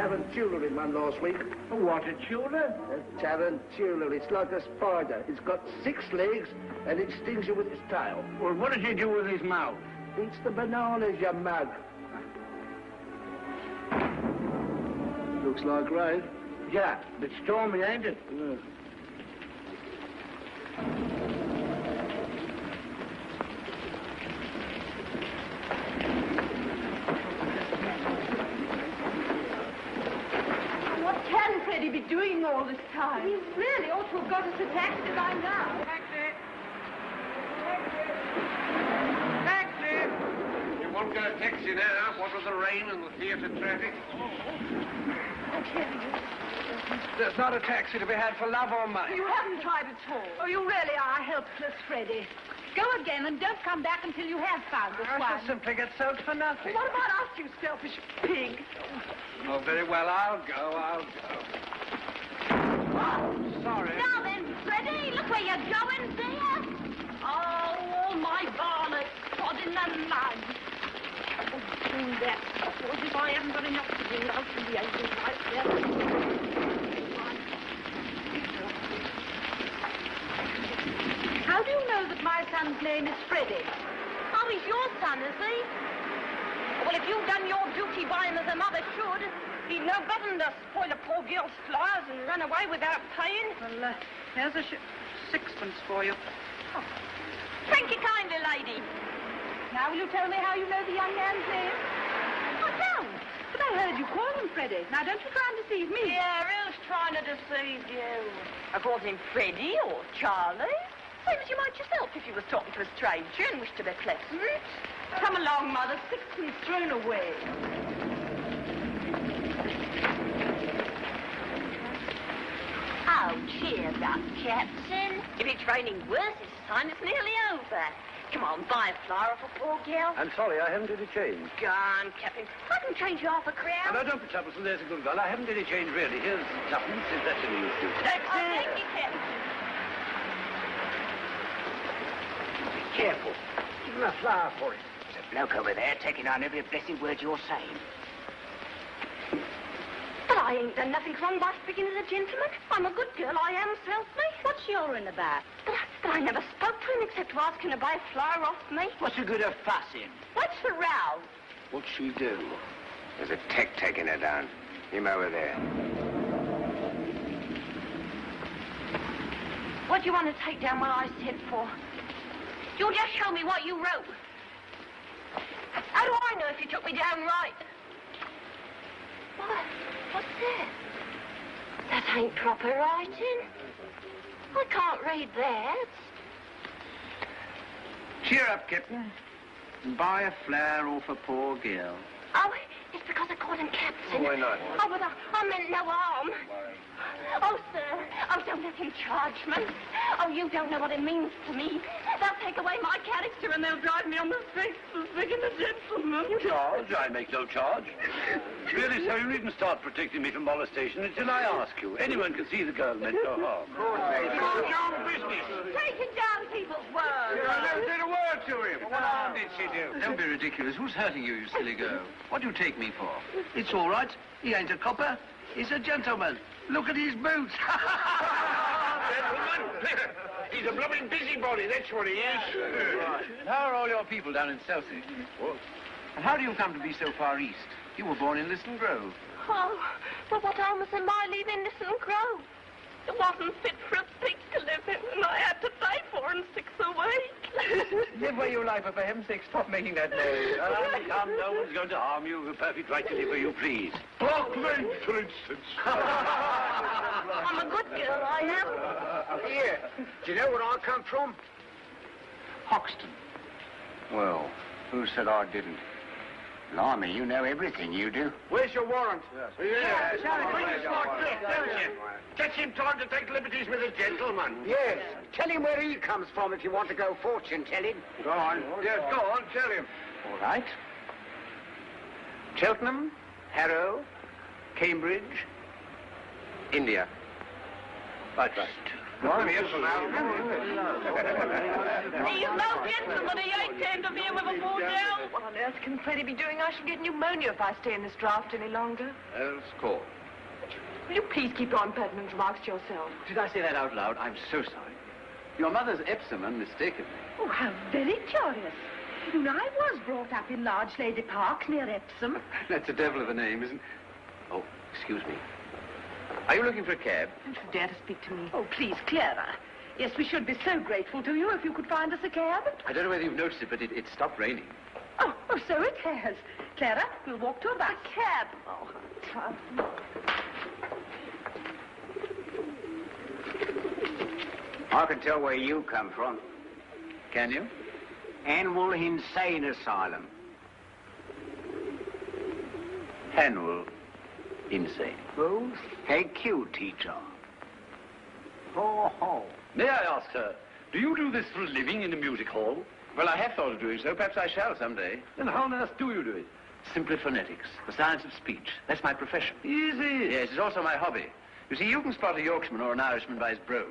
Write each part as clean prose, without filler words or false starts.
tarantula in one last week. What, a tuna? A tarantula. It's like a spider. It's got 6 legs and it stings you with its tail. Well, what does he do with his mouth? Eats the bananas, you mug. Looks like rain. Yeah, but stormy, ain't it? Yeah. What can Freddie be doing all this time? He really ought to have got us a taxi by now. Taxi! Taxi! You won't get a taxi now, what with the rain and the theatre traffic. There's not a taxi to be had for love or money. You haven't tried at all. Oh, you really are helpless, Freddie. Go again and don't come back until you have found us I one. shall simply get sold for nothing. What about us, you selfish pig? Oh, very well, I'll go. Oh, sorry. Now then, Freddie, look where you're going, dear. Oh, all my varnish, sod in the mud. Oh, that. What if I haven't got enough to do out in the engine right there? How do you know that my son's name is Freddie? Oh, he's your son, is he? Well, if you'd done your duty by him as a mother should, he'd no better than to spoil a poor girl's flowers and run away without paying. Well, here's a sixpence for you. Oh. Thank you kindly, lady. Now, will you tell me how you know the young man's name? I don't. But I heard you call him Freddie. Now, don't you try and deceive me. Yeah, who's trying to deceive you? I called him Freddie or Charlie. Same as you might yourself if you was talking to a stranger and wished to be pleasant. Come along, Mother. Sixpence thrown away. Oh, cheers up, Captain. If it's raining worse this time, it's nearly over. Come on, buy a flower off a poor girl. I'm sorry, I haven't any change. Go on, Captain. I can change you half a crown. No, don't be troublesome. There's a good girl. I haven't any change, really. Here's tuppence, if that's any use to you. Oh, thank you, Captain. Careful. Give him a flower for it. There's a bloke over there taking on every blessed word you're saying. But I ain't done nothing wrong by speaking as a gentleman. I'm a good girl, I am, self me. What's your in about? But I never spoke to him except to ask him to buy a flower off me. What's the good of fussing? What's the row? What'd she do? There's a tech taking her down. Him over there. What do you want to take down what I said for? You'll just show me what you wrote. How do I know if you took me down right? What? What's that? That ain't proper writing. I can't read that. Cheer up, Captain. And buy a flower off a poor girl. Oh, it's because I called him Captain. Why not? Oh, but I meant no harm. Oh, sir. Oh, don't let him charge me. Oh, you don't know what it means to me. They'll take away my character and they'll drive me on the streets for speaking a gentleman. Charge? I make no charge. Really, sir, you needn't start protecting me from molestation until I ask you. Anyone can see the girl meant no harm. Mind your own business. Taking down people's words. I never said a word to him. What harm did she do? Don't be ridiculous. Who's hurting you, you silly girl? What do you take me for? It's all right. He ain't a copper. He's a gentleman. Look at his boots. Gentlemen, he's a blooming busybody, that's what he is. And how are all your people down in Southie? What? And how do you come to be so far east? You were born in Liston Grove. Oh, well, what harm was in my leaving Liston Grove? It wasn't fit for a pig to live in, and I had to pay 4 and 6 a week. Live where you like, but for heaven's sake, stop making that noise. Come, no one's going to harm you. You've a perfect right to live where you please. Blockman, for instance. I'm a good girl, I am. Here, do you know where I come from? Hoxton. Well, who said I didn't? Blimey, you know everything, you do. Where's your warrant? Yes. Bring us like this, don't you? Catch him time to take liberties with a gentleman. Yes. Tell him where he comes from if you want to go fortune telling. Go on. Yes, go on, tell him. All right. Cheltenham, Harrow, Cambridge, India. Right. Come here for now. You no gentleman, he ain't to interfere with a Bourdelle. What on earth can Freddie be doing? I shall get pneumonia if I stay in this draft any longer. Else call. Will you please keep your impertinent remarks to yourself? Did I say that out loud? I'm so sorry. Your mother's Epsom unmistakably. Oh, how very curious. You know, I was brought up in Large Lady Park near Epsom. That's a devil of a name, isn't it? Oh, excuse me. Are you looking for a cab? Don't you dare to speak to me. Oh, please, Clara. Yes, we should be so grateful to you if you could find us a cab. I don't know whether you've noticed it, but it stopped raining. Oh, so it has. Clara, we'll walk to a bus. A cab. Oh, I can tell where you come from. Can you? Annual Insane Asylum. Annual insane. Who? Head Q teacher. Ho, ho. May I ask, sir, do you do this for a living in a music hall? Well, I have thought of doing so. Perhaps I shall someday. Then how on earth do you do it? Simply phonetics, the science of speech. That's my profession. Easy. Yes, it's also my hobby. You see, you can spot a Yorkshireman or an Irishman by his brogue.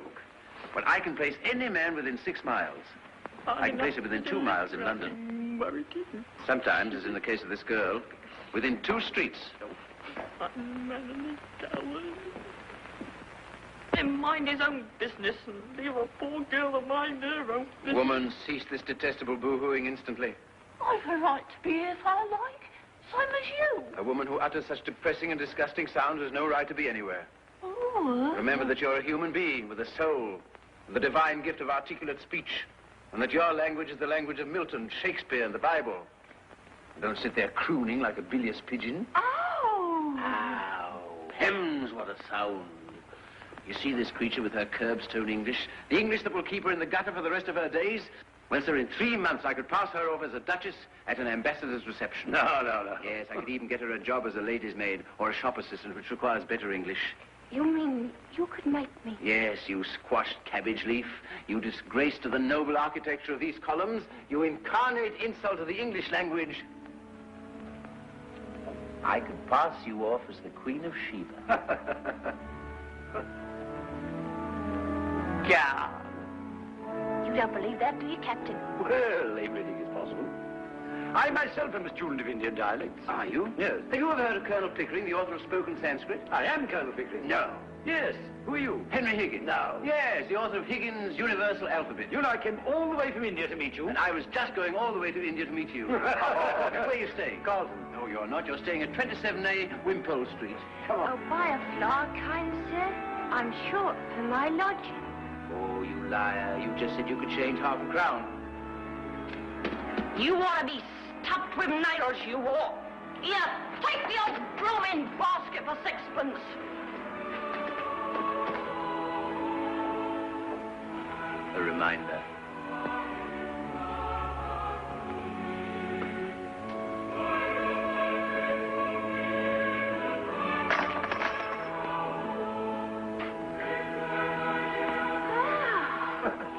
But I can place any man within 6 miles. I can place him within 2 miles in London. Sometimes, as in the case of this girl, within 2 streets. And mind his own business and leave a poor girl to mind her own business. Woman, cease this detestable boo-hooing instantly. I've a right to be here if I like, same as you. A woman who utters such depressing and disgusting sounds has no right to be anywhere. Oh, Remember that you're a human being with a soul, with the divine gift of articulate speech, and that your language is the language of Milton, Shakespeare, and the Bible. Don't sit there crooning like a bilious pigeon. Oh. Ow. Hems, what a sound. You see this creature with her curbstone English, the English that will keep her in the gutter for the rest of her days? Well, sir, in 3 months I could pass her off as a duchess at an ambassador's reception. No. Yes, I could even get her a job as a lady's maid or a shop assistant, which requires better English. You mean you could make me? Yes, you squashed cabbage leaf. You disgrace to the noble architecture of these columns. You incarnate insult to the English language. I could pass you off as the Queen of Sheba. Yeah. You don't believe that, do you, Captain? Well, everything is possible. I myself am a student of Indian dialects. Are you? Yes. Have you ever heard of Colonel Pickering, the author of Spoken Sanskrit? I am Colonel Pickering. No. Yes. Who are you? Henry Higgins. No. Yes, the author of Higgins' Universal Alphabet. You know, I came all the way from India to meet you. And I was just going all the way to India to meet you. Where are you staying? Carlton. No, you're not. You're staying at 27A Wimpole Street. Come on. Oh, by a flower, kind sir. I'm short for my lodging. Oh, you liar. You just said you could change half a crown. You want to be stuffed with nails, you walk. Here, take the old blooming basket for 6pence. A reminder.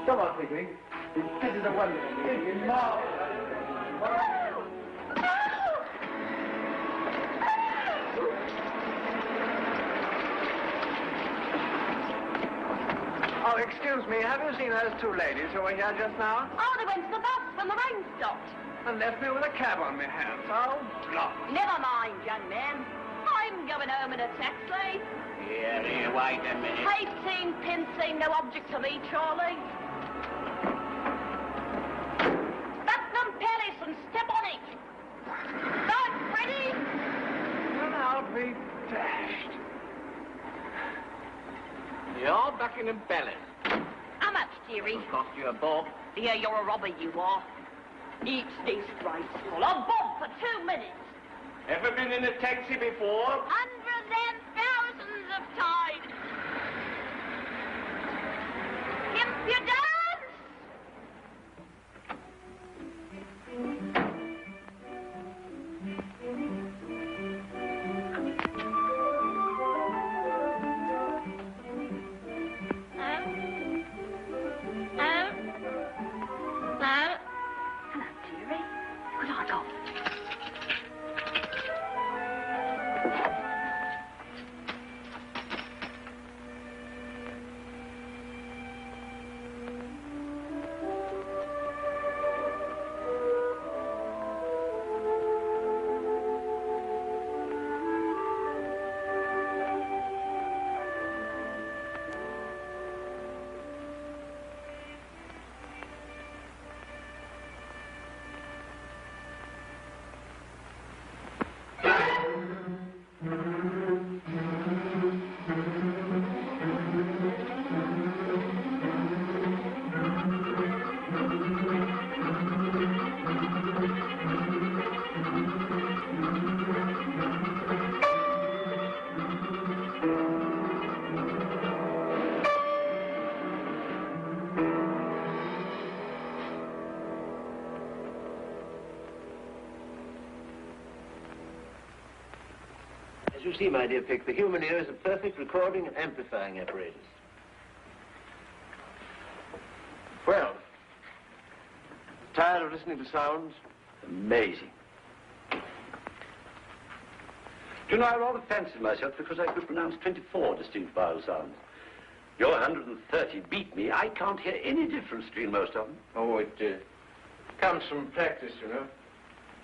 Come on, Pickering. This is a wonderful thing. Oh, excuse me, have you seen those 2 ladies who were here just now? Oh, they went to the bus when the rain stopped. And left me with a cab on my hands. Oh, blah. Never mind, young man. I'm going home in a taxi. Here, wait a minute. 18 pence ain't no object to me, Charlie. Buckingham Palace and step on it. Not Freddie. Well, I'll be dashed. You're Buckingham Palace. How much, dearie? Cost you a bob. Yeah, you're a robber, you are. It's disgraceful. A bob for 2 minutes. Ever been in a taxi before? Hundreds and thousands of times. Impudence! Hello, dearie. Good night, off. You see, my dear Pick, the human ear is a perfect recording and amplifying apparatus. Well, tired of listening to sounds? Amazing. Do you know, I rather fancied myself because I could pronounce 24 distinct vowel sounds. Your 130 beat me. I can't hear any difference between most of them. Oh, it comes from practice, you know.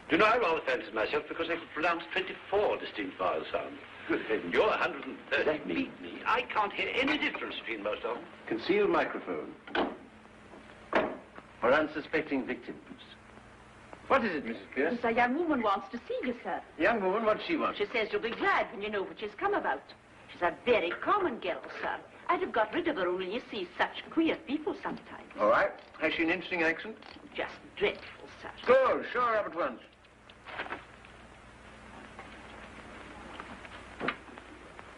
Do you know, I rather fancied myself because I could pronounce 24 distinct vowel sounds. Good heavens, your 130 beat me. I can't hear any difference between most of them. Concealed microphone. For unsuspecting victims. What is it, Mrs. Pierce? A young woman wants to see you, sir. Young woman, what does she want? She says you'll be glad when you know what she's come about. She's a very common girl, sir. I'd have got rid of her only you see such queer people sometimes. All right. Has she an interesting accent? Just dreadful, sir. Good. Show her up at once.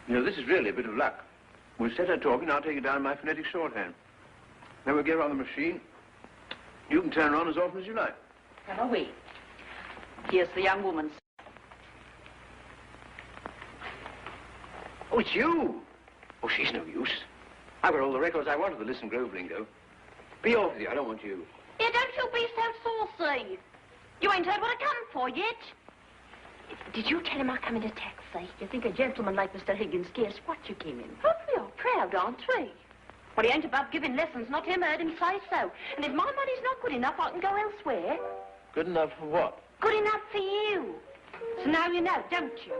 You know, this is really a bit of luck. We'll set her talking, I'll take it down in my phonetic shorthand. Then we'll get her on the machine. You can turn her on as often as you like. Come away. Here's the young woman. Oh, it's you. Oh, she's no use. I've got all the records I want of the Listen Grove lingo. Be off with you, I don't want you. Yeah, don't you be so saucy. You ain't heard what I come for yet. Did you tell him I come in a taxi? You think a gentleman like Mr. Higgins cares what you came in? Oh, we are proud, aren't we? Well, he ain't above giving lessons, not him, heard him say so. And if my money's not good enough, I can go elsewhere. Good enough for what? Good enough for you. So now you know, don't you?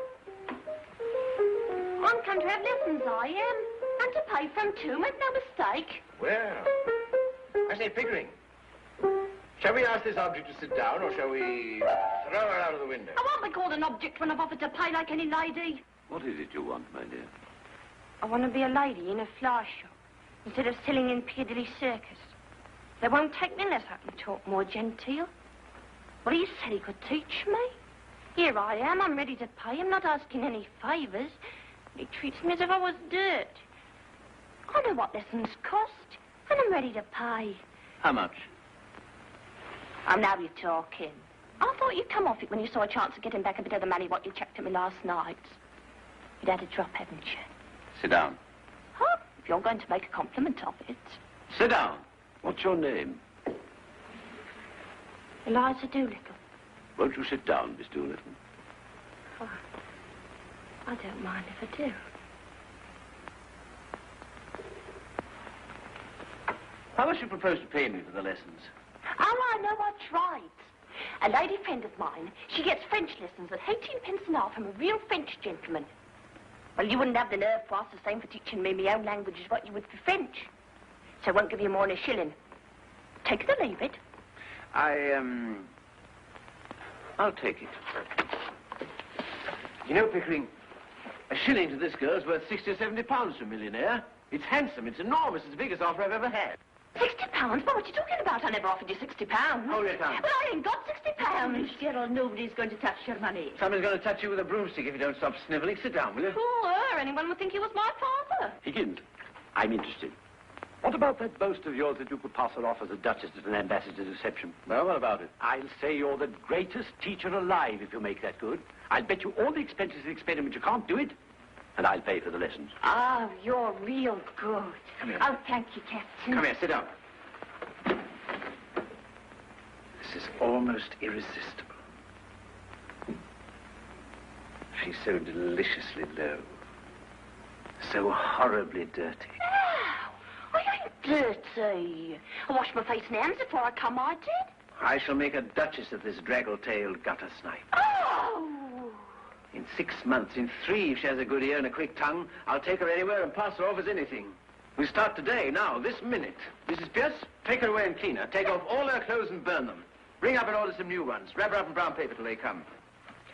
I'm come to have lessons, I am. And to pay for them too, make no mistake. Well, I say, Pickering, shall we ask this object to sit down, or shall we throw her out of the window? I won't be called an object when I've offered to pay like any lady. What is it you want, my dear? I want to be a lady in a fly shop, instead of selling in Piccadilly Circus. They won't take me unless I can talk more genteel. Well, he said he could teach me. Here I am, I'm ready to pay him, not asking any favours. He treats me as if I was dirt. I know what lessons cost, and I'm ready to pay. How much? Oh, now you're talking. I thought you'd come off it when you saw a chance of getting back a bit of the money what you chucked at me last night. You'd had a drop, haven't you? Sit down. Huh? If you're going to make a compliment of it. Sit down. What's your name? Eliza Doolittle. Won't you sit down, Miss Doolittle? Oh, I don't mind if I do. How much you propose to pay me for the lessons? Oh, I know what's right. A lady friend of mine, she gets French lessons at 18 pence an hour from a real French gentleman. Well, you wouldn't have the nerve to ask the same for teaching me my own language as what you would for French. So I won't give you more than a shilling. Take it or leave it. I'll take it. You know, Pickering, a shilling to this girl's worth 60 or 70 pounds to a millionaire. It's handsome, it's enormous, it's the biggest offer I've ever had. 60 pounds? What are you talking about? I never offered you 60 pounds. Hold your tongue. Well, I ain't got 60 pounds. Miss Gerald, nobody's going to touch your money. Someone's going to touch you with a broomstick if you don't stop sniveling. Sit down, will you? Who her? Anyone would think he was my father. Higgins, I'm interested. What about that boast of yours that you could pass her off as a duchess at an ambassador's reception? Well, what about it? I'll say you're the greatest teacher alive if you make that good. I'll bet you all the expenses of the experiment you can't do it, and I'll pay for the lessons. Oh, you're real good. Come here. Oh, thank you, Captain. Come here, sit down. This is almost irresistible. She's so deliciously low. So horribly dirty. No, I ain't dirty. I washed my face and hands before I come, I did. I shall make a duchess of this draggle-tailed gutter snipe. Oh! In 6 months, in 3, if she has a good ear and a quick tongue, I'll take her anywhere and pass her off as anything. We start today, now, this minute. Mrs. Pierce, take her away and clean her. Take off all her clothes and burn them. Ring up and order some new ones. Wrap her up in brown paper till they come.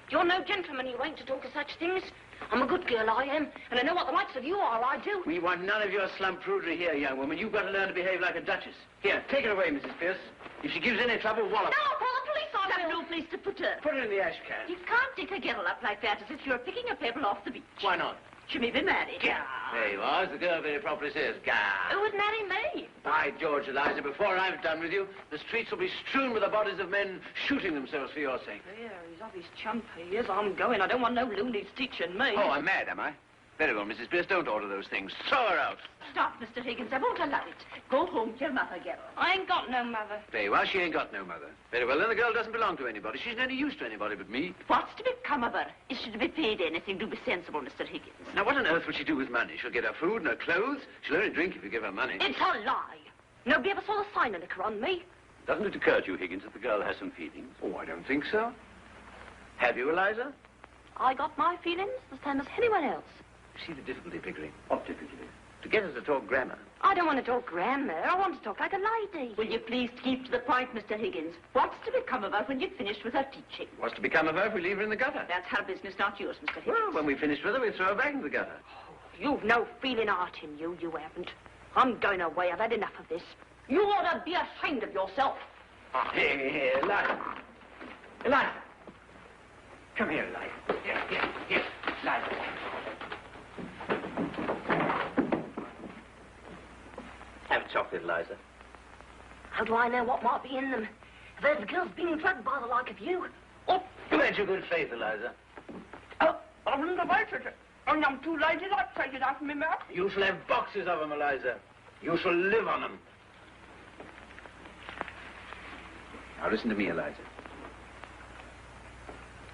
You're no gentleman, you ain't, to talk of such things. I'm a good girl, I am. And I know what the likes of you are, I do. We want none of your slum prudery here, young woman. You've got to learn to behave like a duchess. Here, take her away, Mrs. Pierce. If she gives any trouble, wallop. No, call the police on I've her. no place to put her. Put her in the ash can. You can't dig a girl up like that as if you're picking a pebble off the beach. Why not? She may be married. Gah! There you are, as the girl very properly says. Gah! Who would marry me? By George, Eliza, before I've done with you, the streets will be strewn with the bodies of men shooting themselves for your sake. Here, he's off his chump. He is. I'm going. I don't want no loonies teaching me. Oh, I'm mad, am I? Very well, Mrs. Pierce, don't order those things. Throw her out. Stop, Mr. Higgins. I won't allow it. Go home to your mother, girl. I ain't got no mother. Very well, she ain't got no mother. Very well, then the girl doesn't belong to anybody. She's any use to anybody but me. What's to become of her? Is she to be paid anything? Do be sensible, Mr. Higgins. Now, what on earth will she do with money? She'll get her food and her clothes. She'll only drink if you give her money. It's a lie. Nobody ever saw the sign of liquor on me. Doesn't it occur to you, Higgins, that the girl has some feelings? Oh, I don't think so. Have you, Eliza? I got my feelings the same as anyone else. See the difficulty, Pickering? What difficulty? To get her to talk grammar. I don't want to talk grammar. I want to talk like a lady. Will you please keep to the point, Mr. Higgins? What's to become of her when you've finished with her teaching? What's to become of her if we leave her in the gutter? That's her business, not yours, Mr. Higgins. Well, when we've finished with her, we throw her back in the gutter. You've no feeling art in you, you haven't. I'm going away. I've had enough of this. You ought to be ashamed of yourself. Here, Eliza. Eliza. Come here, Eliza. Here, Eliza. Have chocolate, Eliza. How do I know what might be in them? If there's girls being drugged by the like of you. Oh, Where's your good faith, Eliza? I wouldn't have answered it. And I'm too lazy to take it out of my mouth. You shall have boxes of them, Eliza. You shall live on them. Now listen to me, Eliza.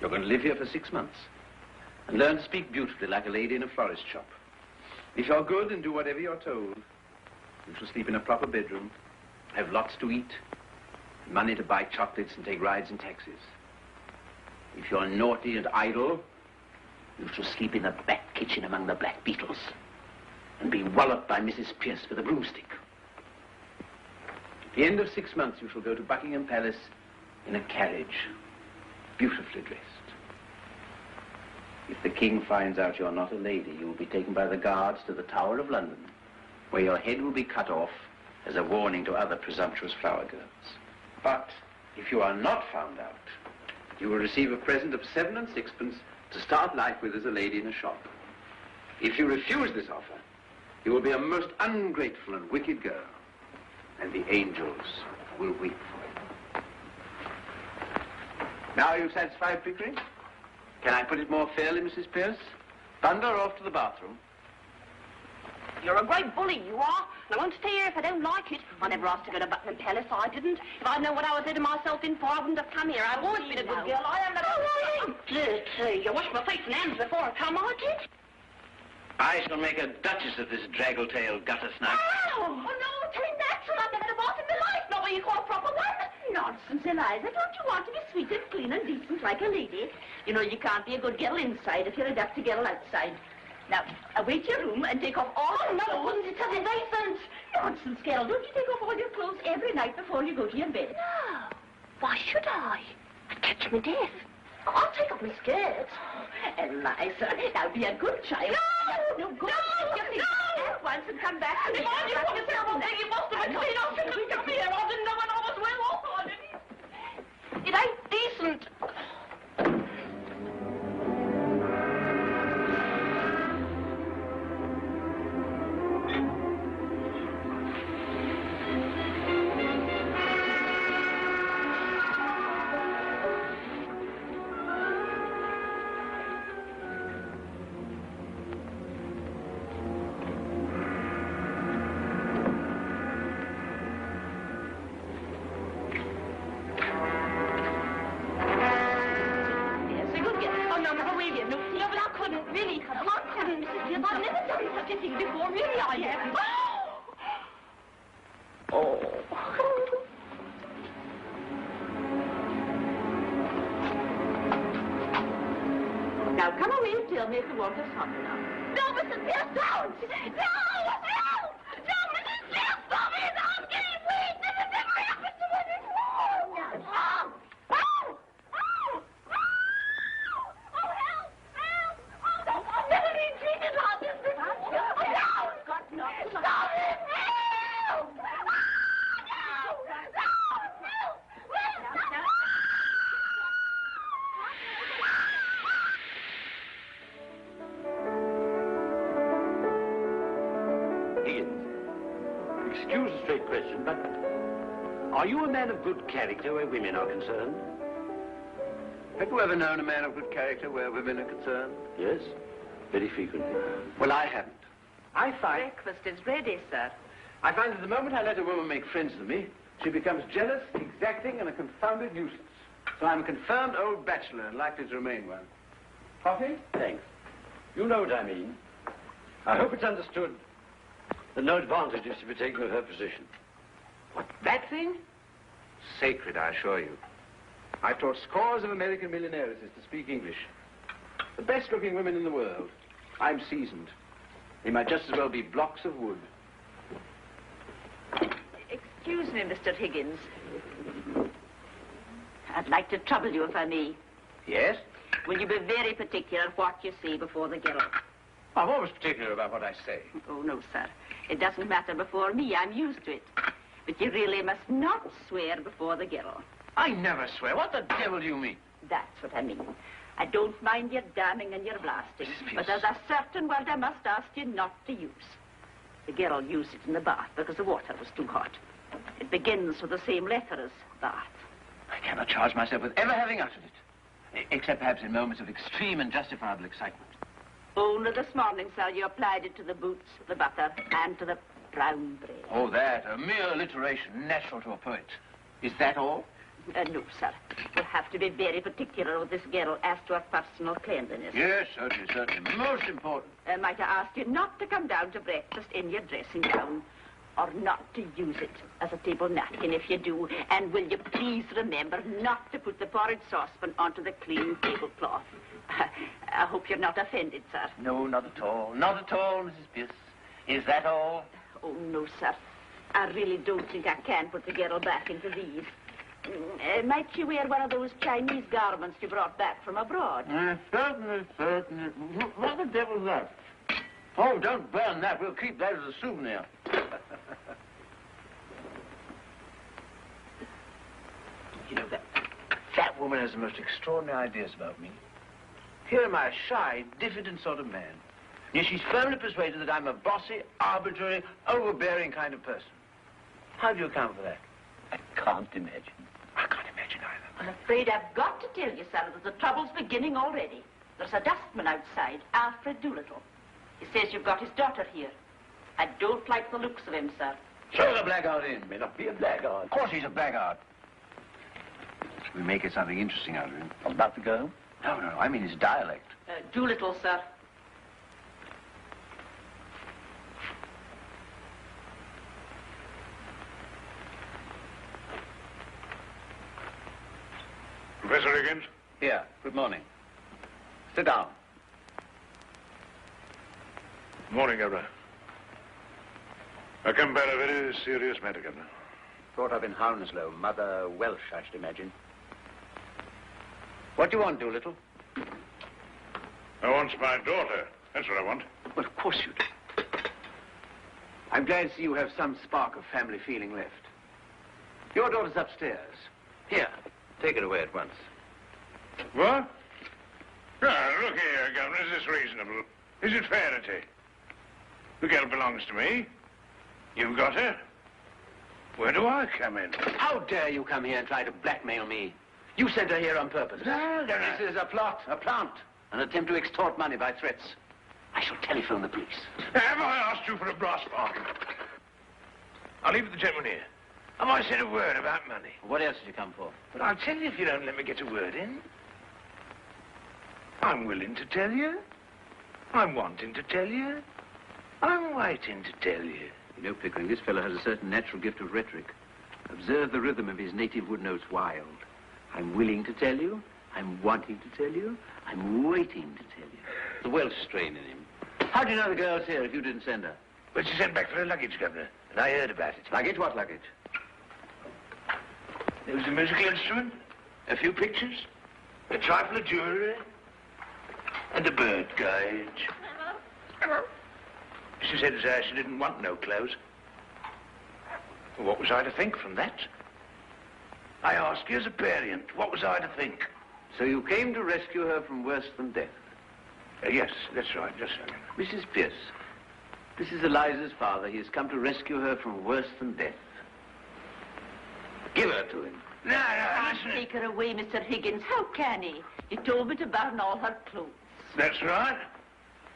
You're going to live here for 6 months and learn to speak beautifully like a lady in a florist shop. If you're good and do whatever you're told, you shall sleep in a proper bedroom, have lots to eat, money to buy chocolates and take rides in taxis. If you're naughty and idle, you shall sleep in the back kitchen among the black beetles and be walloped by Mrs. Pierce with a broomstick. At the end of 6 months, you shall go to Buckingham Palace in a carriage, beautifully dressed. If the king finds out you're not a lady, you will be taken by the guards to the Tower of London, where your head will be cut off as a warning to other presumptuous flower girls. But if you are not found out, you will receive a present of 7 and 6pence to start life with as a lady in a shop. If you refuse this offer, you will be a most ungrateful and wicked girl, and the angels will weep for you. Now are you satisfied, Pickering? Can I put it more fairly, Mrs. Pierce? Thunder off to the bathroom. You're a great bully, you are. And I won't stay here if I don't like it. I never asked to go to Buckingham Palace, I didn't. If I'd known what I was letting myself in for, I wouldn't have come here. I've always been a good girl. I am never... Oh, dirty. I washed my face and hands before I come, I did. I shall make a duchess of this draggle-tailed gutter snipe. Oh, no, it ain't natural. I've never had a bath in my life. Not what you call a proper one. Nonsense, Eliza. Don't you want to be sweet and clean and decent like a lady? You know you can't be a good girl inside if you're a dirty girl outside. Now, away to your room and take off all your clothes. No, wouldn't it have been decent? Nonsense, girl. Don't you take off all your clothes every night before you go to your bed? No. Why should I? I'd catch me death. I'll take off my skirt. Eliza, now be a good child. No, go. no. At once and come back. If I knew what a terrible thing it was to be clean, I shouldn't have come here. I didn't know when I was well off. I didn't. It ain't decent. Now come away and tell me if the water's hot enough. No, Mrs. Pierce, don't! No! No, Mrs. Pierce, stop it! I'm getting weak! This has never happened to me before! Oh, help! Help! I've never been treated like this before! Help! Stop it! Help! excuse a straight question, but are you a man of good character where women are concerned? Have you ever known a man of good character where women are concerned? Yes, very frequently. Well, I haven't. I find Breakfast is ready, sir. that the moment I let a woman make friends with me, she becomes jealous, exacting, and a confounded nuisance. So I'm a confirmed old bachelor and likely to remain one. Coffee? Thanks. You know what I mean. I hope it's understood that no advantage is to be taken of her position. What, that thing? Sacred, I assure you. I've taught scores of American millionaires to speak English. The best-looking women in the world. I'm seasoned. They might just as well be blocks of wood. Excuse me, Mr. Higgins. I'd like to trouble you if I may. Yes? Will you be very particular what you say before the girl? I'm always particular about what I say. Oh, no, sir. It doesn't matter before me. I'm used to it. But you really must not swear before the girl. I never swear. What the devil do you mean? That's what I mean. I don't mind your damning and your blasting, but there's a certain word I must ask you not to use. The girl used it in the bath because the water was too hot. It begins with the same letter as bath. I cannot charge myself with ever having uttered it. Except perhaps in moments of extreme and justifiable excitement. Only this morning, sir, you applied it to the boots, the butter, and to the brown bread. Oh, that, a mere alliteration, natural to a poet. Is that all? No, sir. We'll have to be very particular with this girl as to her personal cleanliness. Yes, certainly, certainly. Most important. Might I ask you not to come down to breakfast in your dressing gown, or not to use it as a table napkin if you do, and will you please remember not to put the porridge saucepan onto the clean tablecloth. I hope you're not offended, sir. No, not at all. Not at all, Mrs. Pierce. Is that all? Oh, no, sir. I really don't think I can put the girl back into these. Might she wear one of those Chinese garments you brought back from abroad? Certainly, certainly. What the devil's that? Oh, don't burn that. We'll keep that as a souvenir. You know, that woman has the most extraordinary ideas about me. Here am I, a shy, diffident sort of man. Yet she's firmly persuaded that I'm a bossy, arbitrary, overbearing kind of person. How do you account for that? I can't imagine. I can't imagine either. I'm afraid I've got to tell you, sir, that the trouble's beginning already. There's a dustman outside, Alfred Doolittle. He says you've got his daughter here. I don't like the looks of him, sir. Throw the blackguard in. May not be a blackguard. Of course he's a blackguard. We may get something interesting out of him. About the girl? No, I mean his dialect. Doolittle, sir. Professor Higgins? Here, good morning. Sit down. Morning, Governor. I come about a very serious matter, Governor. Brought up in Hounslow, Mother Welsh, I should imagine. What do you want, Doolittle? I want my daughter. That's what I want. Well, of course you do. I'm glad to see you have some spark of family feeling left. Your daughter's upstairs. Here, take it away at once. What? Now, look here, Governor. Is this reasonable? Is it fair to take? The girl belongs to me. You've got her. Where do I come in? How dare you come here and try to blackmail me? You sent her here on purpose. No. This is a plot, a plant, an attempt to extort money by threats. I shall telephone the police. Have I asked you for a brass bargain? I'll leave it to the gentleman here. Have I said a word about money? What else did you come for? But I'll tell you if you don't let me get a word in. I'm willing to tell you. I'm wanting to tell you. I'm waiting to tell you. You know, Pickering, this fellow has a certain natural gift of rhetoric. Observe the rhythm of his native wood notes wild. I'm willing to tell you. I'm wanting to tell you. I'm waiting to tell you. The Welsh strain in him. How do you know the girl's here if you didn't send her? Well, she sent back for her luggage, Governor, and I heard about it. Luggage? What luggage? There was a musical instrument, a few pictures, a trifle of jewelry, and a bird cage. She said she didn't want no clothes. Well, what was I to think from that? I ask you as a parent, what was I to think? So you came to rescue her from worse than death? Yes, that's right, just so. Mrs. Pierce, This is Eliza's father. He has come to rescue her from worse than death. Give her to him. No, Can't listen. take her away, Mr. Higgins. How can he? He told me to burn all her clothes. That's right.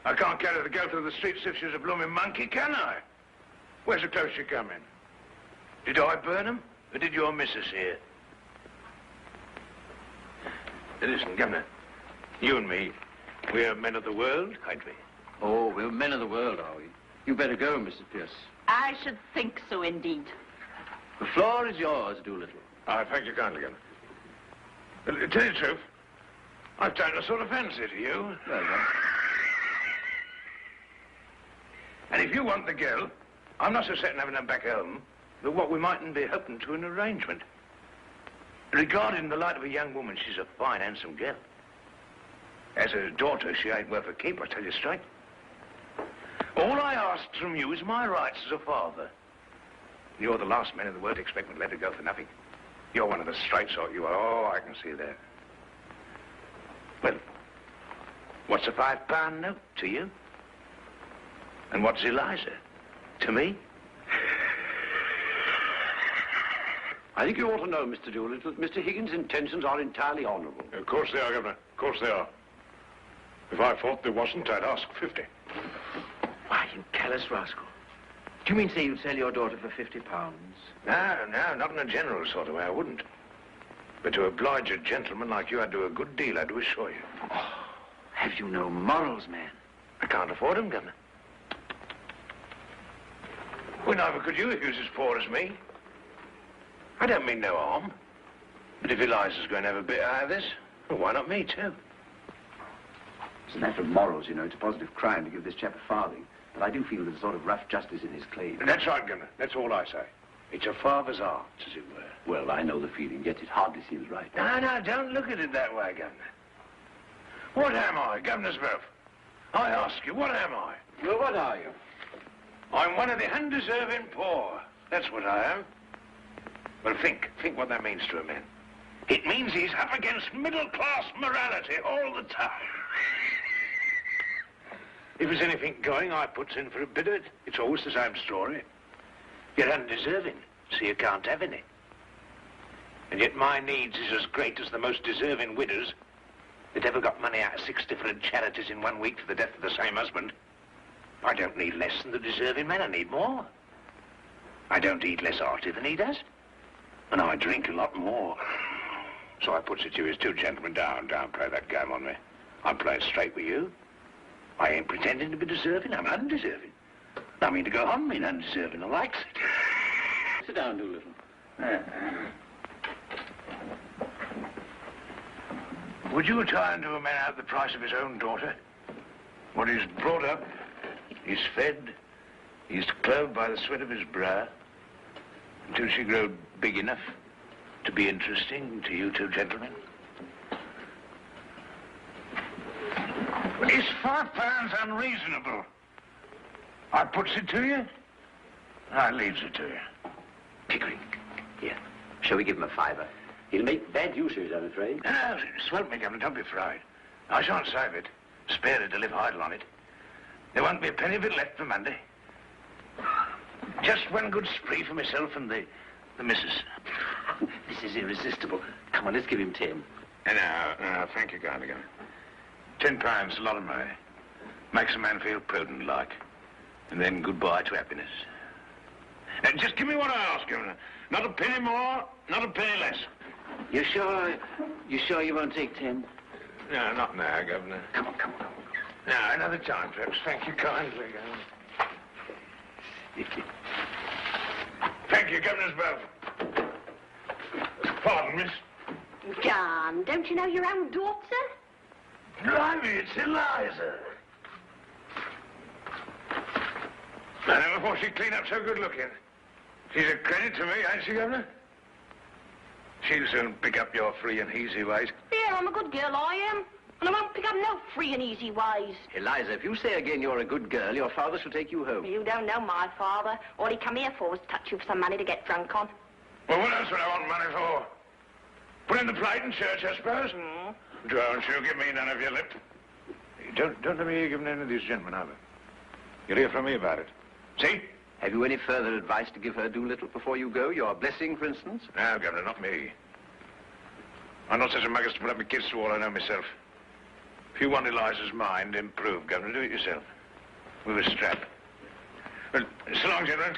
I can't carry the girl through the streets if she's a blooming monkey, can I? Where's the clothes she come in? Did I burn them, or did your missus here? Listen, Governor, you and me, we're men of the world, ain't we? Oh, we're men of the world, are we? You better go, Mrs. Pierce. I should think so, indeed. The floor is yours, Doolittle. I thank you kindly, Governor. To tell you the truth, I've taken a sort of fancy to you. Well done. And if you want the girl, I'm not so certain having her back home, but what we mightn't be hoping to an arrangement. Regarded in the light of a young woman, she's a fine, handsome girl. As a daughter, she ain't worth a keep, I tell you straight. All I ask from you is my rights as a father. You're the last man in the world to expect me to let her go for nothing. You're one of the straight sort, you are. Oh, I can see that. Well, what's a £5 note to you? And what's Eliza to me? I think you ought to know, Mr. Doolittle, that Mr. Higgins' intentions are entirely honourable. Of course they are, Governor. Of course they are. If I thought there wasn't, I'd ask 50. Why, you callous rascal. Do you mean to say you'd sell your daughter for £50? No, not in a general sort of way, I wouldn't. But to oblige a gentleman like you, I'd do a good deal, I do assure you. Oh, have you no morals, man? I can't afford them, Governor. Well, neither could you if you was as poor as me. I don't mean no harm. But if Eliza's going to have a bit out of this, well, why not me, too? It's a matter of morals, you know. It's a positive crime to give this chap a farthing. But I do feel there's a sort of rough justice in his claim. That's right, Governor. That's all I say. It's a father's art, as it were. Well, I know the feeling, yet it hardly seems right. No, don't look at it that way, Governor. What am I, Governor's Murph? I ask you, what am I? Well, what are you? I'm one of the undeserving poor. That's what I am. Well, think what that means to a man. It means he's up against middle-class morality all the time. If there's anything going, I puts in for a bit of it. It's always the same story. You're undeserving, so you can't have any. And yet my needs is as great as the most deserving widows that ever got money out of 6 different charities in 1 week for the death of the same husband. I don't need less than the deserving man, I need more. I don't eat less hearty than he does. And I drink a lot more. So I puts it to you as two gentlemen, don't play that game on me. I'm playing straight with you. I ain't pretending to be deserving, I'm undeserving. I mean to go on being undeserving, I likes it. Sit down, Doolittle. Would you try and do a man out the price of his own daughter? What he's brought up, he's fed, he's clothed by the sweat of his brow, until she grow big enough to be interesting to you two gentlemen? Is £5 unreasonable? I puts it to you, I leaves it to you. Pickering. Here. Shall we give him a £5? He'll make bad use of it, I'm afraid. No, swelp me, Governor, don't be afraid. I shan't save it. Spare it to live idle on it. There won't be a penny of it left for Monday. Just one good spree for myself and the missus. This is irresistible. Come on, let's give him 10. No, thank you kindly, Governor. £10 a lot of money. Makes a man feel prudent like. And then goodbye to happiness. Just give me what I ask, Governor. Not a penny more, not a penny less. You sure you won't take 10? No, not now, Governor. Come on. No, another time, perhaps. Thank you kindly, Governor. Thank you, Governor's Both. Pardon, miss. John, don't you know your own daughter? Blimey, it's Eliza. I never thought she'd clean up so good looking. She's a credit to me, ain't she, Governor? She'll soon pick up your free and easy ways. Yeah, I'm a good girl, I am. And I won't pick up no free and easy ways. Eliza, if you say again you're a good girl, your father shall take you home. You don't know my father. All he come here for was to touch you for some money to get drunk on. Well, what else would I want money for? Put in the plate in church, I suppose. Don't you give me none of your lip. Don't let me hear you giving any of these gentlemen either. You'll hear from me about it. See? Have you any further advice to give her, Doolittle, before you go? Your blessing, for instance? No, Governor, not me. I'm not such a mug as to put up my kids to all I know myself. If you want Eliza's mind improved, Governor, do it yourself. With a strap. Well, so long, gentlemen.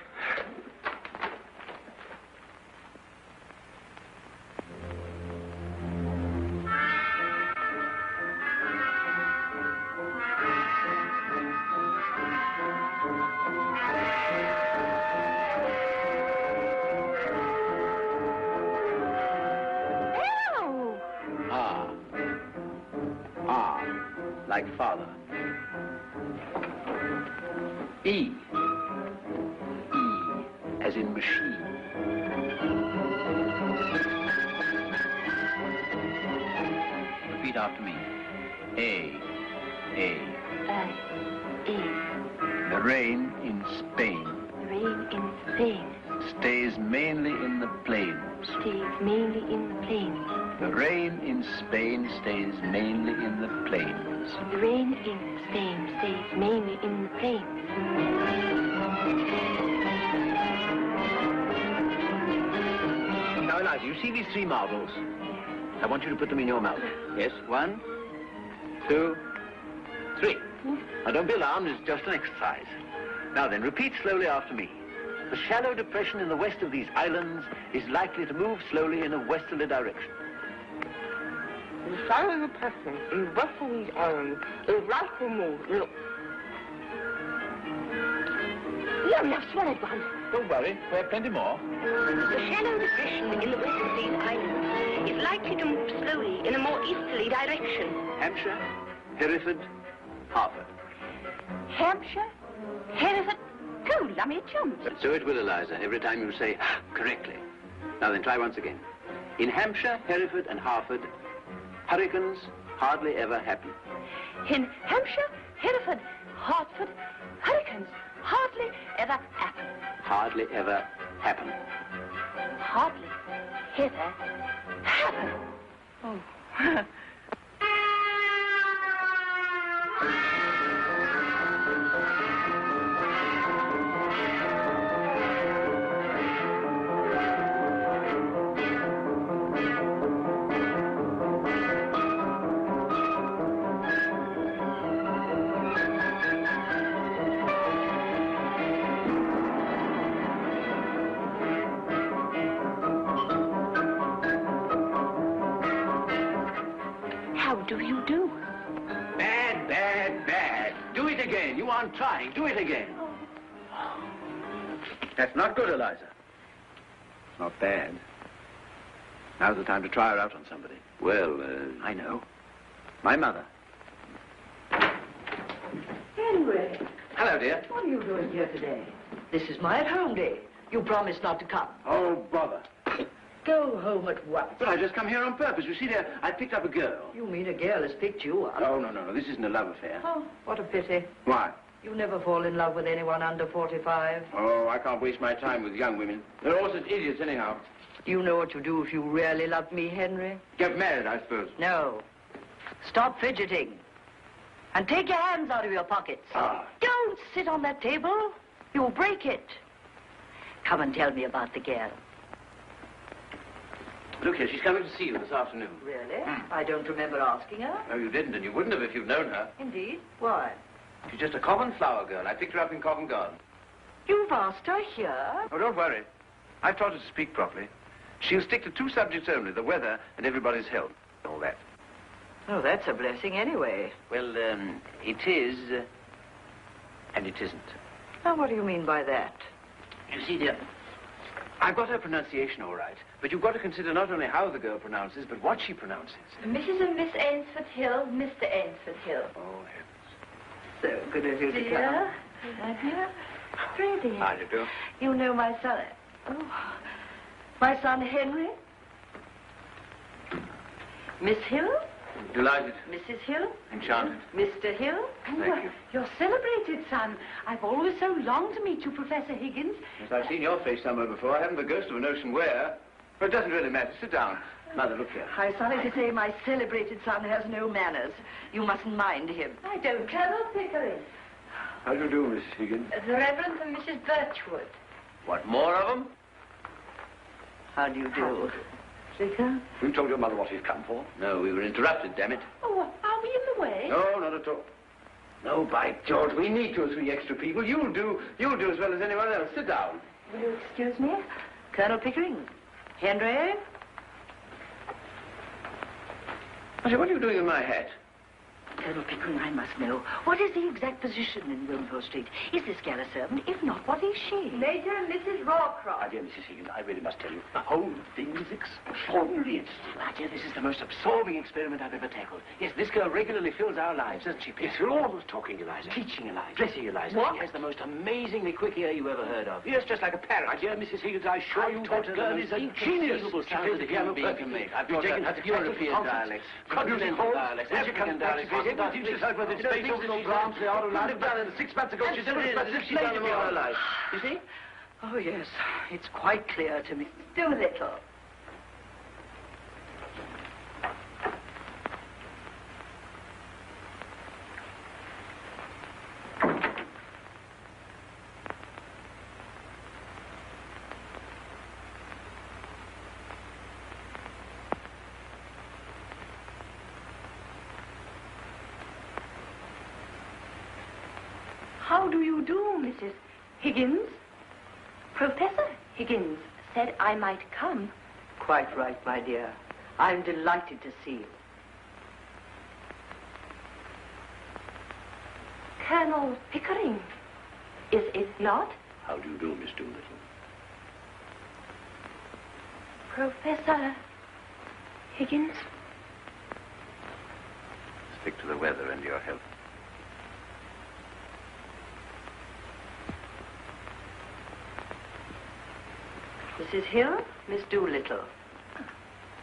Like father. E. As in machine. Repeat after me. A. E. The rain in Spain. Rain in Spain. Stays mainly in the plains. Stays mainly in the plains. The rain in Spain stays mainly in the plains. The rain in Spain stays mainly in the plains. Now, Eliza, you see these 3 marbles? I want you to put them in your mouth. Yes, 1, 2, 3. Now, don't be alarmed, it's just an exercise. Now then, repeat slowly after me. The shallow depression in the west of these islands is likely to move slowly in a westerly direction. The shallow depression in the west of these islands is likely to move. Look. I've swallowed one. Don't worry, we have plenty more. The shallow depression in the west of these islands is likely to move slowly in a more easterly direction. Hampshire, Hereford, Harford. Hampshire, Hereford, go, lummy chums. So it will, Eliza, every time you say correctly. Now then, try once again. In Hampshire, Hereford, and Harford, hurricanes hardly ever happen. In Hampshire, Hereford, Hartford, hurricanes hardly ever happen. Hardly ever happen. Hardly ever happen. Oh. You aren't trying. Do it again. That's not good, Eliza. It's not bad. Now's the time to try her out on somebody. Well, I know. My mother. Henry. Hello, dear. What are you doing here today? This is my at-home day. You promised not to come. Oh, bother. Go home at once. But I just come here on purpose. You see, dear, I picked up a girl. You mean a girl has picked you up? Oh, no. This isn't a love affair. Oh, what a pity. Why? You never fall in love with anyone under 45. Oh, I can't waste my time with young women. They're all such idiots anyhow. Do you know what to do if you really love me, Henry? Get married, I suppose. No. Stop fidgeting. And take your hands out of your pockets. Ah. Don't sit on that table. You'll break it. Come and tell me about the girl. Look here, she's coming to see you this afternoon. Really? I don't remember asking her. No, you didn't, and you wouldn't have if you'd known her. Indeed? Why? She's just a common flower girl. I picked her up in Covent Garden. You've asked her here? Oh, don't worry. I've taught her to speak properly. She'll stick to 2 subjects only, the weather and everybody's health. All that. Oh, that's a blessing anyway. Well, it is, and it isn't. Now, what do you mean by that? You see, dear, I've got her pronunciation all right, but you've got to consider not only how the girl pronounces, but what she pronounces. Mrs. and Miss Ainsford Hill, Mr. Ainsford Hill. Oh, heavens. So good of you to come. Dear, Freddie. How do you do? You know my son. Oh, my son Henry. Miss Hill? Delighted. Mrs. Hill? Enchanted. Mr. Hill? Thank you. Your celebrated son. I've always so longed to meet you, Professor Higgins. Yes, I've seen your face somewhere before. I haven't the ghost of a notion where. But it doesn't really matter. Sit down. Mother, look here. I'm sorry to say my celebrated son has no manners. You mustn't mind him. I don't, Colonel Pickering. How do you do, Mrs. Higgins? The Reverend and Mrs. Birchwood. What, more of them? How do you do? Vicar? You told your mother what he's come for? No, we were interrupted, damn it. Oh, are we in the way? No, not at all. No, by George, we need 2 or 3 extra people. You'll do as well as anyone else. Sit down. Will you excuse me? Colonel Pickering. Henry? I say, what are you doing in my hat? Colonel Pickering, I must know. What is the exact position in Wilmslow Street? Is this gal a servant? If not, what is she? Major and Mrs. Rawcroft. My dear Mrs. Higgins, I really must tell you, the whole thing is extraordinary. My dear, this is the most absorbing experiment I've ever tackled. Yes, this girl regularly fills our lives, doesn't she, Pete? Yes, we're almost talking, Eliza. Teaching Eliza. Dressing Eliza. She has the most amazingly quick ear you ever heard of. Yes, just like a parrot. My dear Mrs. Higgins, I assure you taught that her girl the is most a genius. inconceivable She sounds plays that the a human piano being can perfectly. make. I've You've taught taken her her to European concerts, dialects, continental continental dialects, African African dialects, dialects. Everything teaches her for the space of no grounds they are allowed. You've done it 6 months ago. She's never as if she's done them all her life. You see? Oh, yes. It's quite clear to me. Doolittle. How do you do, Mrs. Higgins? Professor Higgins said I might come. Quite right, my dear. I'm delighted to see you. Colonel Pickering, is it not? How do you do, Miss Doolittle? Professor Higgins? Stick to the weather and your health. Mrs. Hill, Miss Doolittle.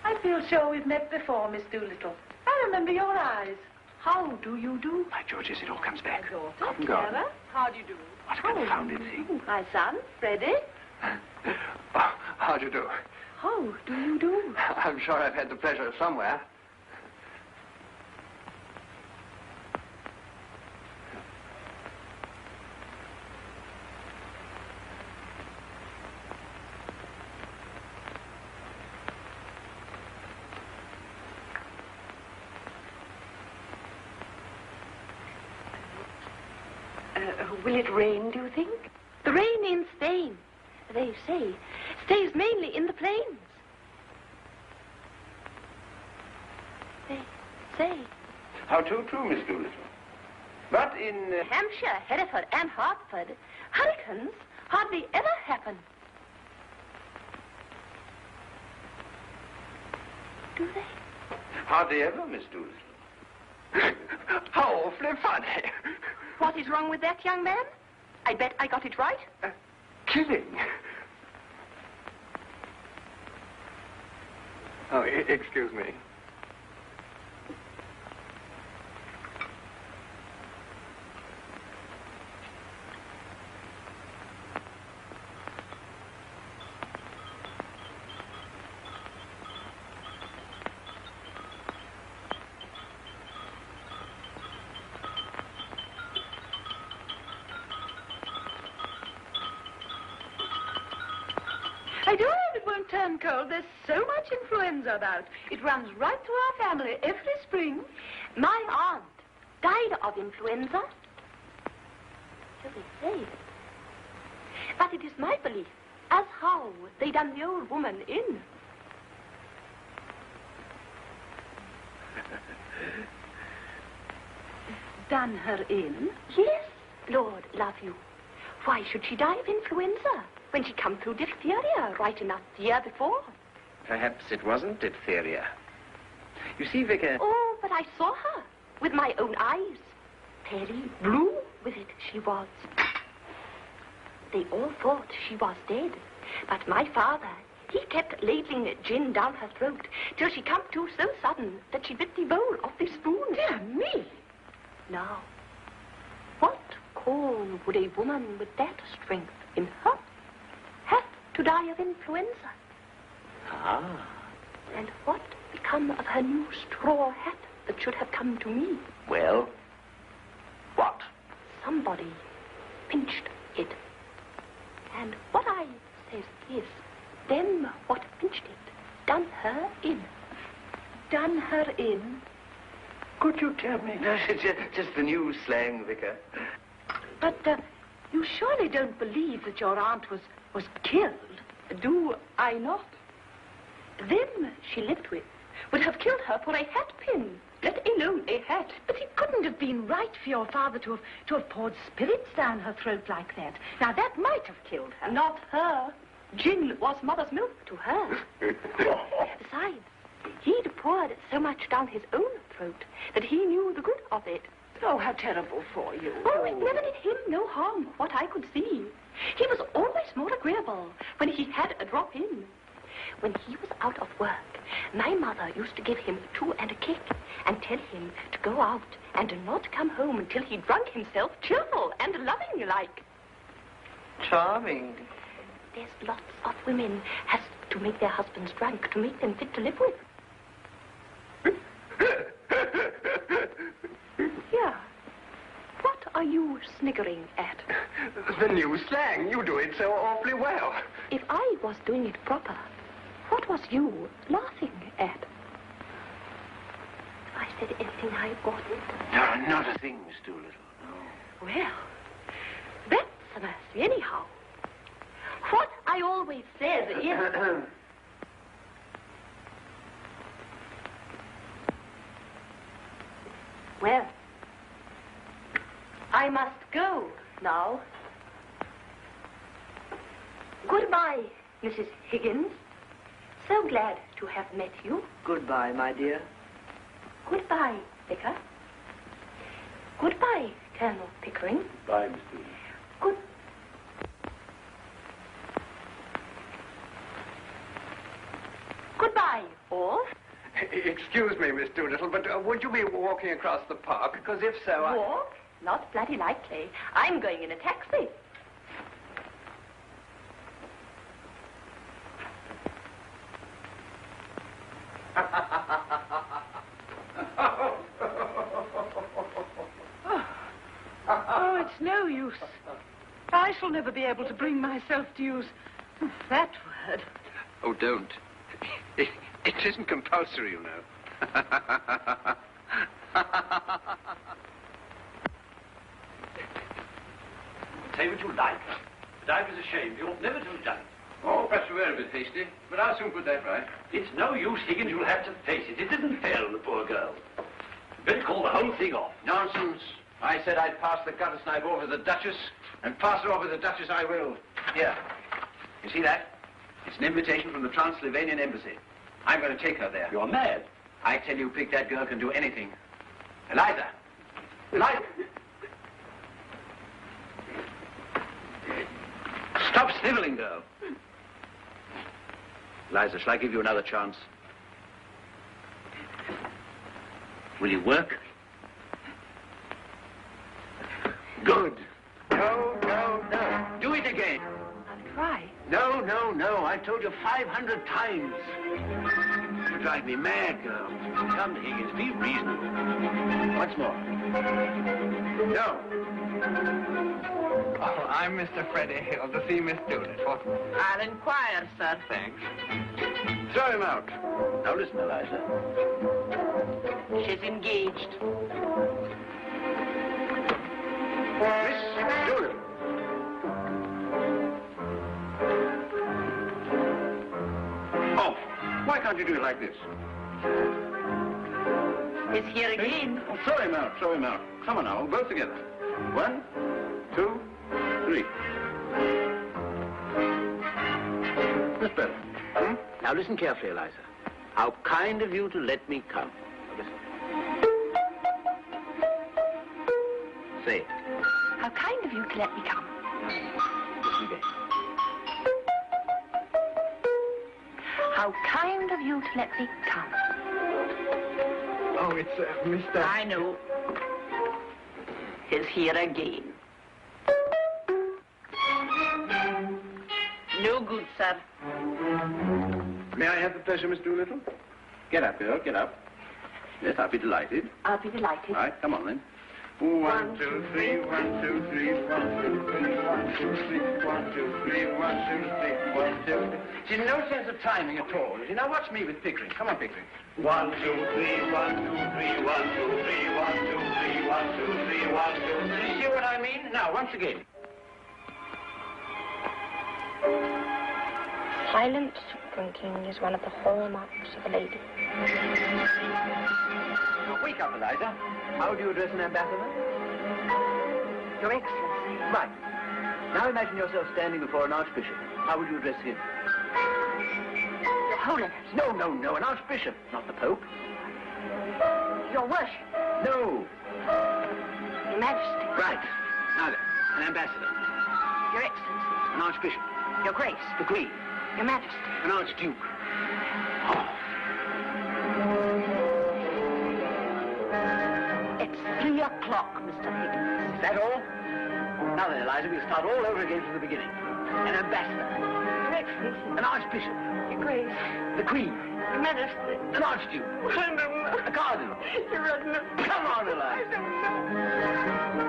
I feel sure we've met before, Miss Doolittle. I remember your eyes. How do you do? By George, yes, it all comes back. Daughter, Cotton Garden. Clara, how do you do? What a confounded thing. My son, Freddie. Oh, how do you do? How do you do? I'm sure I've had the pleasure somewhere. Will it rain, do you think? The rain in Spain, they say, stays mainly in the plains. They say. How true, Miss Doolittle. But in... Hampshire, Hereford, and Hartford, hurricanes hardly ever happen. Do they? Hardly ever, Miss Doolittle. How awfully funny. What is wrong with that, young man? I bet I got it right. Killing. Oh, excuse me. I do hope it won't turn cold. There's so much influenza about. It runs right through our family every spring. My aunt died of influenza. So they say. But it is my belief as how they done the old woman in. Done her in? Yes, Lord love you. Why should she die of influenza when she come through diphtheria right enough the year before? Perhaps it wasn't diphtheria. You see, Vicar... Oh, but I saw her with my own eyes. Very blue with it she was. They all thought she was dead. But my father, he kept ladling gin down her throat till she come to so sudden that she bit the bowl off the spoon. Dear me. Now, what call would a woman with that strength in her have to die of influenza? Ah. And what become of her new straw hat that should have come to me? Well, what? Somebody pinched it. And what I says is, them what pinched it done her in. Done her in? Could you tell me? No, just the new slang, Vicar. But you surely don't believe that your aunt was killed, do I not? Them she lived with would have killed her for a hat pin, let alone a hat. But it couldn't have been right for your father to have poured spirits down her throat like that. Now, that might have killed her. Not her. Gin was mother's milk to her. Besides, he'd poured so much down his own throat that he knew the good of it. Oh, how terrible for you. Oh, it never did him no harm, what I could see. He was always more agreeable when he had a drop in. When he was out of work, my mother used to give him a 2 and a kick and tell him to go out and not come home until he drunk himself cheerful and loving like. Charming. There's lots of women has to make their husbands drunk to make them fit to live with. Yeah. What are you sniggering at? The new slang. You do it so awfully well. If I was doing it proper, what was you laughing at? Have I said anything I oughtn't? No, not a thing, Miss Doolittle, no. Well, that's a mercy anyhow. What I always says is... Well, I must go now. Goodbye, Mrs. Higgins. So glad to have met you. Goodbye, my dear. Goodbye, Vicar. Goodbye, Colonel Pickering. Bye, Miss Doolittle. Good... Goodbye, all. Excuse me, Miss Doolittle, but would you be walking across the park? Because if so, Walk? Not bloody likely. I'm going in a taxi. Oh, it's no use. I shall never be able to bring myself to use that word. Oh, don't. It isn't compulsory, you know. Say what you like, but I was ashamed. You ought never to have done it. Oh, perhaps we were a bit hasty, but I'll soon put that right. It's no use, Higgins. You'll have to face it. It isn't fair on the poor girl. You'd better call the whole thing off. Nonsense. I said I'd pass the gutter snipe over the Duchess, and pass her off with the Duchess I will. Here. You see that? It's an invitation from the Transylvanian Embassy. I'm going to take her there. You're mad. I tell you, Pig, that girl can do anything. Eliza! Eliza! Stop sniveling, girl. Eliza, shall I give you another chance? Will you work? Good. No, no, no. Do it again. I'll try. No, no, no. I told you 500 times. You drive me mad, girl. Come, Higgins, be reasonable. Once more. No. Oh, I'm Mr. Freddie Hill to see Miss Doolittle. I'll inquire, sir. Thanks. Throw him out. Now listen, Eliza. She's engaged. Miss Doolittle. Oh, why can't you do it like this? He's here again. Oh, throw him out, throw him out. Come on now, both together. 1, 2, 3. That's better. Hmm? Now listen carefully, Eliza. How kind of you to let me come. Now listen. Say it. How kind of you to let me come. Listen again. How kind of you to let me come. Oh, it's Mr. I know. He's here again. No good, sir. May I have the pleasure, Miss Doolittle? Get up, girl, get up. Yes, I'll be delighted. I'll be delighted. All right, come on then. 1, 2, 3, 1, 2, 3, 1, 2, 3, 1, 2, 3, 1, 2, 3, 1, 2, 3, 1, 2. She's no sense of timing at all. You now watch me with Pickering. Come on, Pickering. 1, 2, 3, 1, 2, 3, 1, 2, 3, 1, 2, 3, 1, 2, 3, 1, 2, 3. You see what I mean? Now, once again. Silent drinking is one of the hallmarks of a lady. Now, wake up, Eliza. How do you address an ambassador? Your Excellency. Right. Now imagine yourself standing before an archbishop. How would you address him? Your Holiness. No, an archbishop, not the Pope. Your Worship. No. Your Majesty. Right. Now then, an ambassador, Your Excellency. an archbishop, Your Grace. the Queen, Your Majesty. an archduke. It's 3 o'clock, Mr. Higgins. Is that all? Now then, Eliza, we'll start all over again from the beginning. An ambassador, Your Excellency. an archbishop, Your Grace. the Queen, Your Majesty. an archduke, I don't know. a cardinal. Your Reverence. Come on, I Eliza. don't know.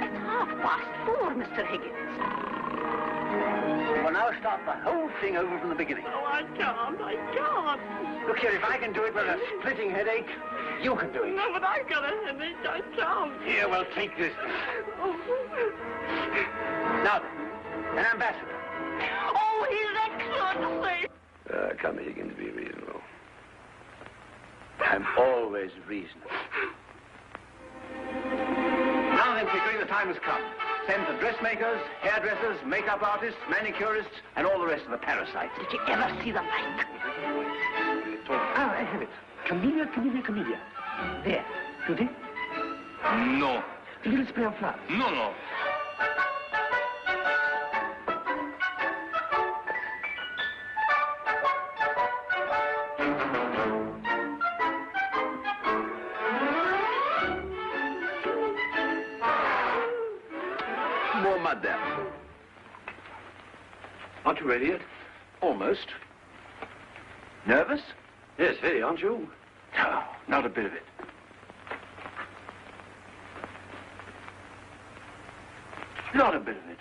It's 4:30, Mr. Higgins. We'll now start the whole thing over from the beginning. Oh, I can't. Look here, if I can do it with a splitting headache, you can do it. No, but I've got a headache. I can't. Here, well, take this. Now then, an ambassador. Oh, His Excellency. Come, Higgins, be reasonable. I'm always reasonable. Now then, Pickering, the time has come. Send for dressmakers, hairdressers, makeup artists, manicurists, and all the rest of the parasites. Did you ever see the like? Ah, I have it. Camellia. There. Today? No. A little spray of flowers. No. More mud there. Aren't you ready yet? Almost. Nervous? Yes, very, aren't you? No, not a bit of it. Not a bit of it.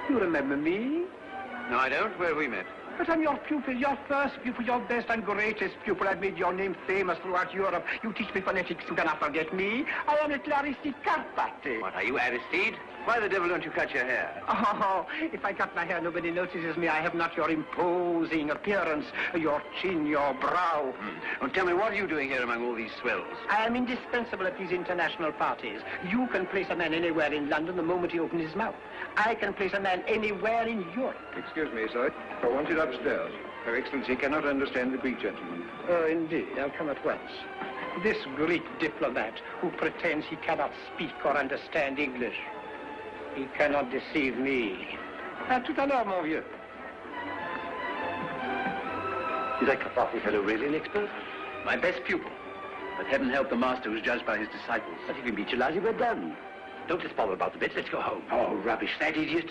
You remember me? No, I don't. Where have we met? But I'm your pupil, your first pupil, your best and greatest pupil. I've made your name famous throughout Europe. You teach me phonetics, you cannot forget me. I am at Aristide Carpati. What, are you Aristide? Why the devil don't you cut your hair? Oh, if I cut my hair, nobody notices me. I have not your imposing appearance, your chin, your brow. Well, tell me, what are you doing here among all these swells? I am indispensable at these international parties. You can place a man anywhere in London the moment he opens his mouth. I can place a man anywhere in Europe. Excuse me, sir. I want it upstairs. Her Excellency cannot understand the Greek gentleman. Oh, indeed. I'll come at once. This Greek diplomat who pretends he cannot speak or understand English. He cannot deceive me. À tout à l'heure, mon vieux. Is that Carpati fellow really an expert? My best pupil. But heaven help the master who's judged by his disciples. But if we meet you, Lassie, we're done. Don't let's bother about the bits. Let's go home. Oh, rubbish. That idiot.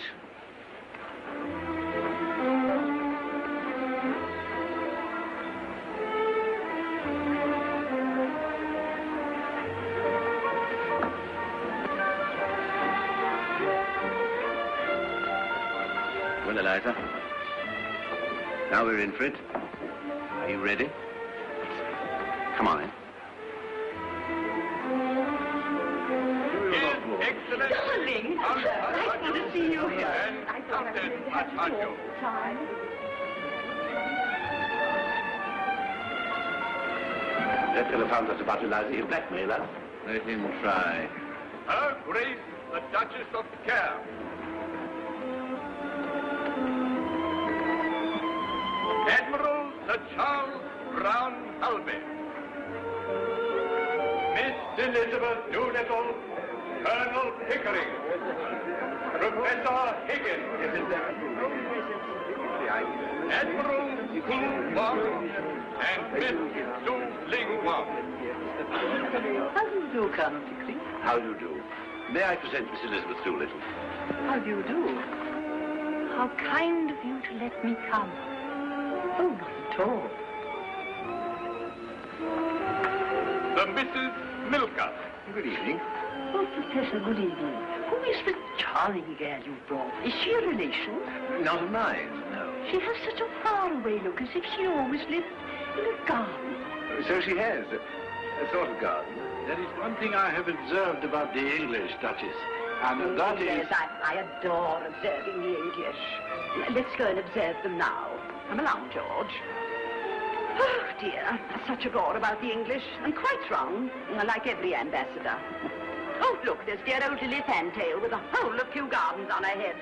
Well, Eliza, now we're in for it. Are you ready? Come on, in. Darling, I want to see you here. I thought I would have to talk all the time. That fellow found us about Eliza. He'll blackmail us. Let him try. Her Grace, the Duchess of Care. Admiral Sir Charles Brown Halby. Miss Elizabeth Doolittle, Colonel Pickering, Professor Higgins, Admiral Kung Wong, and Miss Su Ling Wong. How do you do, Colonel Pickering? How do you do? May I present Miss Elizabeth Doolittle? How do you do? How kind of you to let me come. Oh, not at all. The Mrs. Milker. Good evening. Oh, Professor, good evening. Who is the charming girl you brought? Is she a relation? Not of mine, no. She has such a faraway look, as if she always lived in a garden. So she has. A sort of garden. There is one thing I have observed about the English, Duchess, and that is... Yes, I adore observing the English. Let's go and observe them now. Come along, George. Oh, dear. Such a roar about the English, and quite wrong, like every ambassador. Oh, look, there's dear old Lily Fantail with a whole of Kew Gardens on her head.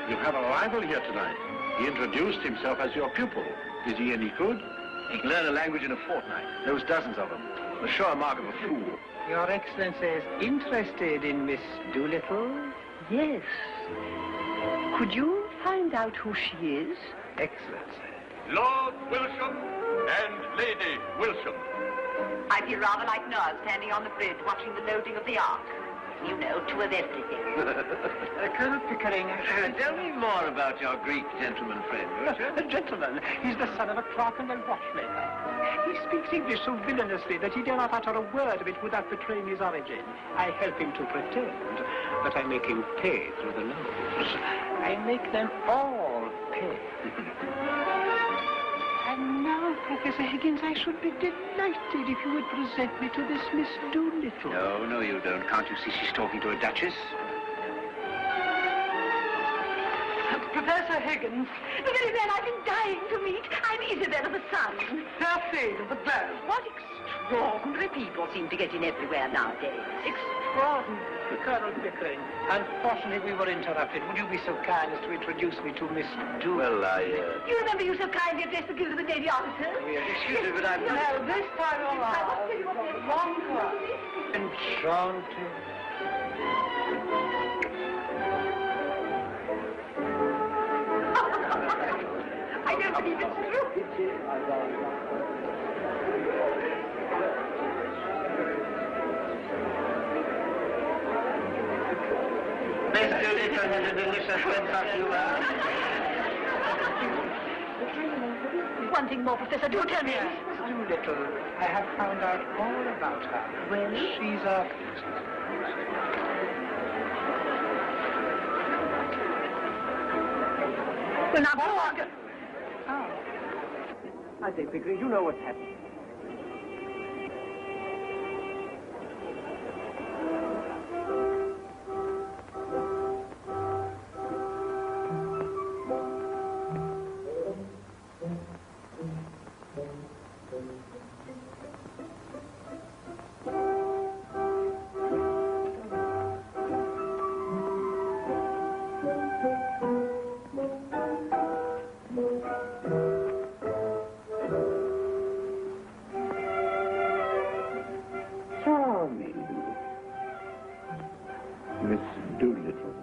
You have a rival here tonight. He introduced himself as your pupil. Is he any good? He can learn a language in a fortnight. Knows dozens of them. The sure mark of a fool. Your Excellency is interested in Miss Doolittle? Yes. Could you find out who she is? Excellency. Lord Wilsham and Lady Wilsham. I feel rather like Noah standing on the bridge watching the loading of the ark. You know, two of everything. Colonel Pickering... Tell me more about your Greek gentleman friend, won't you? A gentleman. He's the son of a Clerkenwell watchmaker. He speaks English so villainously that he dare not utter a word of it without betraying his origin. I help him to pretend, but I make him pay through the nose. I make them all pay. And now, Professor Higgins, I should be delighted if you would present me to this Miss Doolittle. No, you don't. Can't you see she's talking to a duchess? Professor Higgins, the very man I've been dying to meet. I'm Isabella the Sun. Afraid of the blow. What extraordinary people seem to get in everywhere nowadays. Extraordinary. Colonel Pickering, unfortunately we were interrupted. Would you be so kind as to introduce me to Miss Doolittle? Well, You remember you so kindly addressed the guild of the Navy officers? Yes, excuse me, but I'm... No, this time around. Long time. Enchanted. I don't believe it's true. Miss Doolittle has a delicious sense of humor. One thing more, Professor, do tell me. Miss Doolittle, I have found out all about her. Well? She's a... Well, now, go on. I say, Pickering, you know what's happened. Miss Doolittle.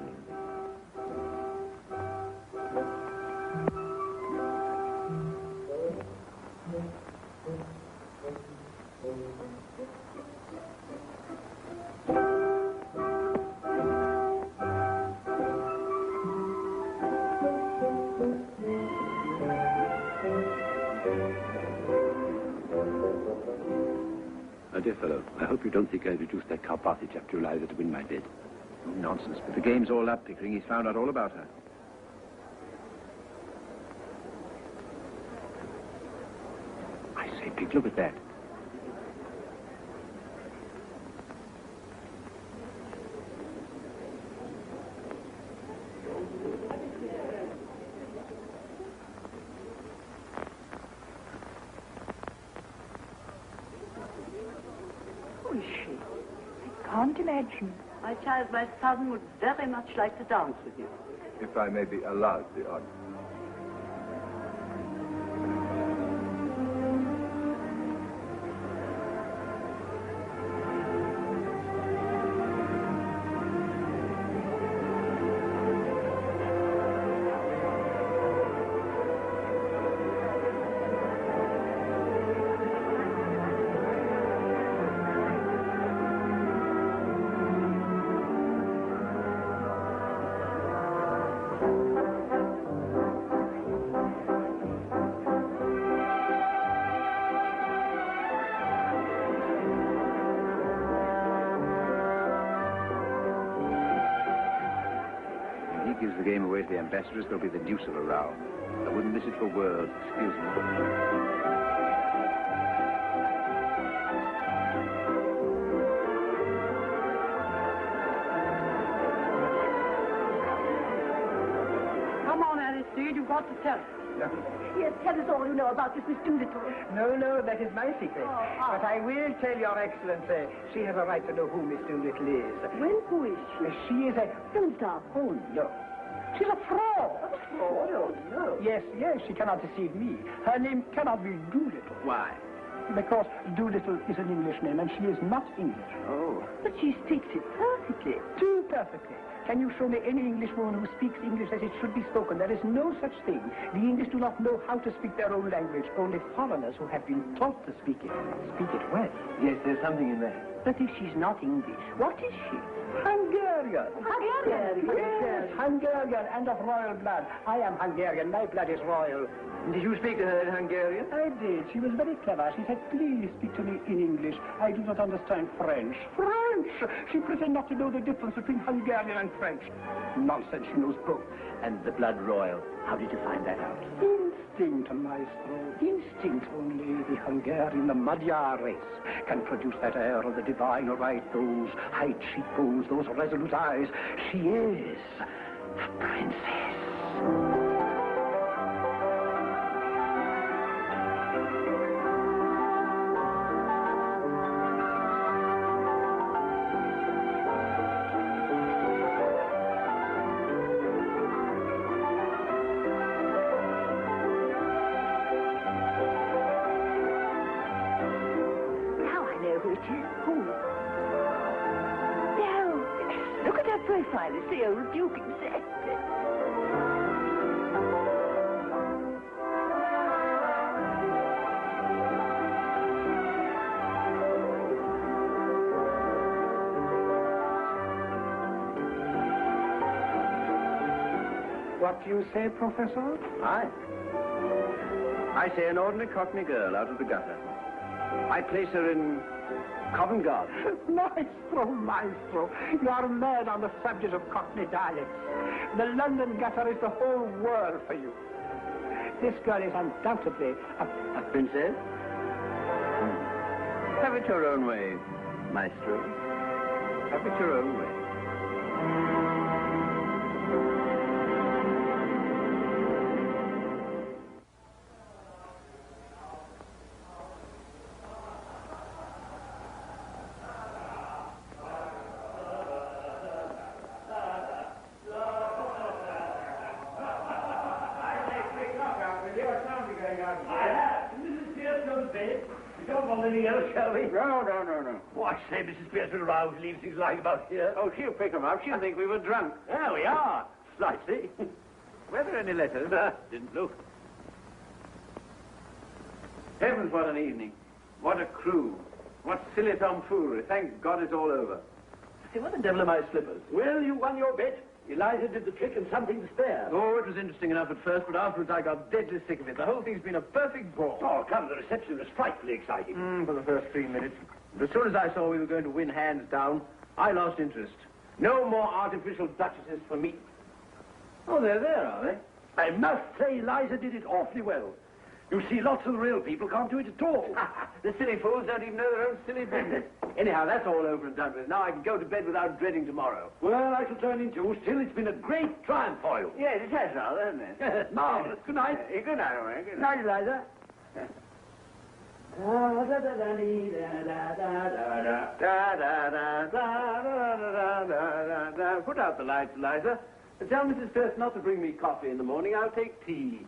My dear fellow, I hope you don't think I reduced that Carpathy chap to Eliza to win my bid. Nonsense, but the game's all up, Pickering. He's found out all about her. I say, Pig, look at that. is she? I can't imagine. My child, my son would very much like to dance with you. If I may be allowed the honor. Gives the game away to the ambassadors, there'll be the deuce of a row. I wouldn't miss it for worlds. Excuse me. Come on, Aristide, you've got to tell us. Yes, tell us all you know about this Miss Doolittle. No, that is my secret. But I will tell your Excellency, she has a right to know who Miss Doolittle is. Well, who is she? She is a... Don't stop. Oh, no. She's a fraud. A fraud? Oh, no. Yes, she cannot deceive me. Her name cannot be Doolittle. Why? Because Doolittle is an English name, and she is not English. Oh. But she speaks it perfectly. Too perfectly. Can you show me any Englishwoman who speaks English as it should be spoken? There is no such thing. The English do not know how to speak their own language. Only foreigners who have been taught to speak it well. Yes, there's something in that. But if she's not English, what is she? Hungarian. Hungarian? Yes, Hungarian and of royal blood. I am Hungarian. My blood is royal. Did you speak to her in Hungarian? I did. She was very clever. She said, please speak to me in English. I do not understand French. French! She pretended not to know the difference between Hungarian and French. Nonsense, she knows both. And the blood royal. How did you find that out? Instinct, maestro. Instinct. Only the Hungarian, the Magyar race can produce that air of the divine right, those high cheekbones, those resolute eyes. She is a princess. Profile is the old Duke exactly. What do you say, Professor? I say an ordinary Cockney girl out of the gutter. I place her in Covent Garden. Maestro, you are mad on the subject of Cockney dialects. The London gutter is the whole world for you. This girl is undoubtedly a princess? Have it your own way, Maestro. Have it your own way. No. Oh, I say, Mrs. Pierce will rouse, leave things lying about here. Oh, she'll pick them up. She'll think we were drunk. There we are. Slightly. Were there any letters? Didn't look. Heavens, what an evening. What a crew. What silly tomfoolery. Thank God it's all over. Hey, what the devil are my slippers? Well, you won your bet. Eliza did the trick and something to spare. Oh, it was interesting enough at first, but afterwards I got deadly sick of it. The whole thing's been a perfect bore. Oh, come, the reception was frightfully exciting. For the first 3 minutes. But as soon as I saw we were going to win hands down, I lost interest. No more artificial duchesses for me. Oh, they're there, are they? I must say Eliza did it awfully well. You see, lots of the real people can't do it at all. The silly fools don't even know their own silly business. Anyhow, that's all over and done with. Now I can go to bed without dreading tomorrow. Well, I shall turn in too. Still, it's been a great triumph for you. Yes, it has rather, hasn't it? Marvellous. Good night. Good night, Owen. Good Night, Eliza. Put out the lights, Eliza. Tell Mrs. Pierce not to bring me coffee in the morning. I'll take tea.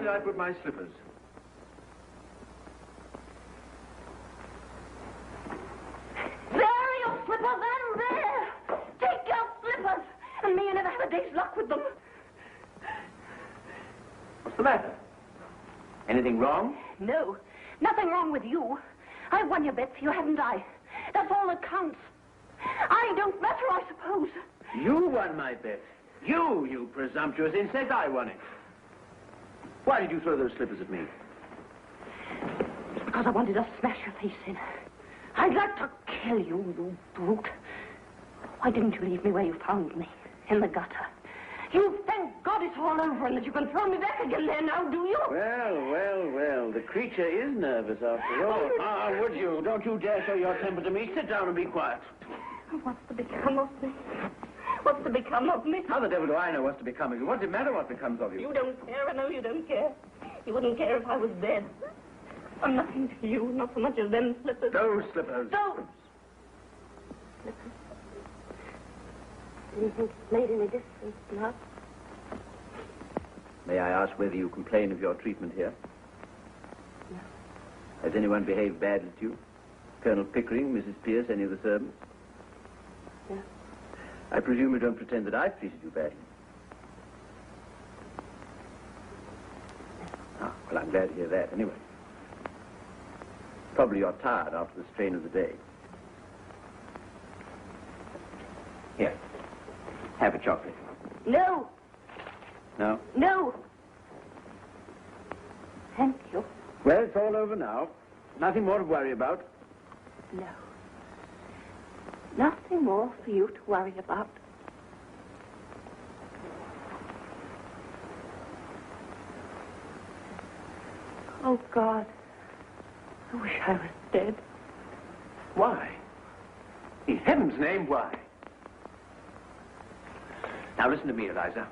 I put my slippers. There are your slippers, and there! Take your slippers! And may you never have a day's luck with them. What's the matter? Anything wrong? No, nothing wrong with you. I've won your bet for you, haven't I? That's all that counts. I don't matter, I suppose. You won my bet. You presumptuous insect. I won it. Why did you throw those slippers at me? It's because I wanted to smash your face in. I'd like to kill you, you brute. Why didn't you leave me where you found me? In the gutter. You thank God it's all over and that you can throw me back again there now, do you? Well. The creature is nervous after all. Would you? Don't you dare show your temper to me. Sit down and be quiet. What's to become of me? What's to become of me? How the devil do I know what's to become of you? What's it matter what becomes of you? You don't care. I know you don't care. You wouldn't care if I was dead. I'm nothing to you, not so much as them slippers. Those slippers. Those slippers. Anything made any difference now? May I ask whether you complain of your treatment here? No. Has anyone behaved badly to you? Colonel Pickering, Mrs. Pierce, any of the servants? No. I presume you don't pretend that I've treated you badly. Ah, well, I'm glad to hear that, anyway. Probably you're tired after the strain of the day. Here. Have a chocolate. No. No? No. Thank you. Well, it's all over now. Nothing more to worry about. No. Nothing more for you to worry about. Oh, God. I wish I was dead. Why? In heaven's name, why? Now, listen to me, Eliza.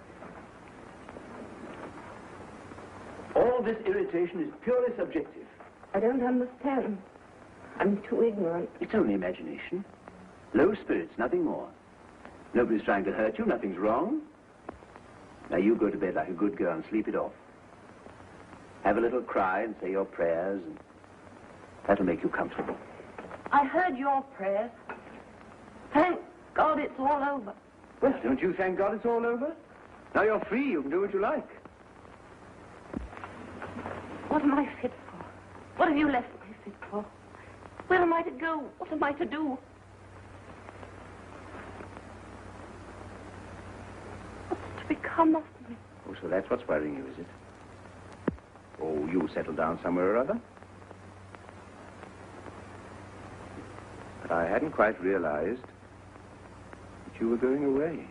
All this irritation is purely subjective. I don't understand. I'm too ignorant. It's only imagination. Low spirits, nothing more. Nobody's trying to hurt you, nothing's wrong. Now, you go to bed like a good girl and sleep it off. Have a little cry and say your prayers, and that'll make you comfortable. I heard your prayers. Thank God it's all over. Well, don't you thank God it's all over? Now you're free, you can do what you like. What am I fit for? What have you left me fit for? Where am I to go? What am I to do? What's to become of me? Oh, so that's what's worrying you, is it? Oh, you'll settle down somewhere or other? But I hadn't quite realized that you were going away.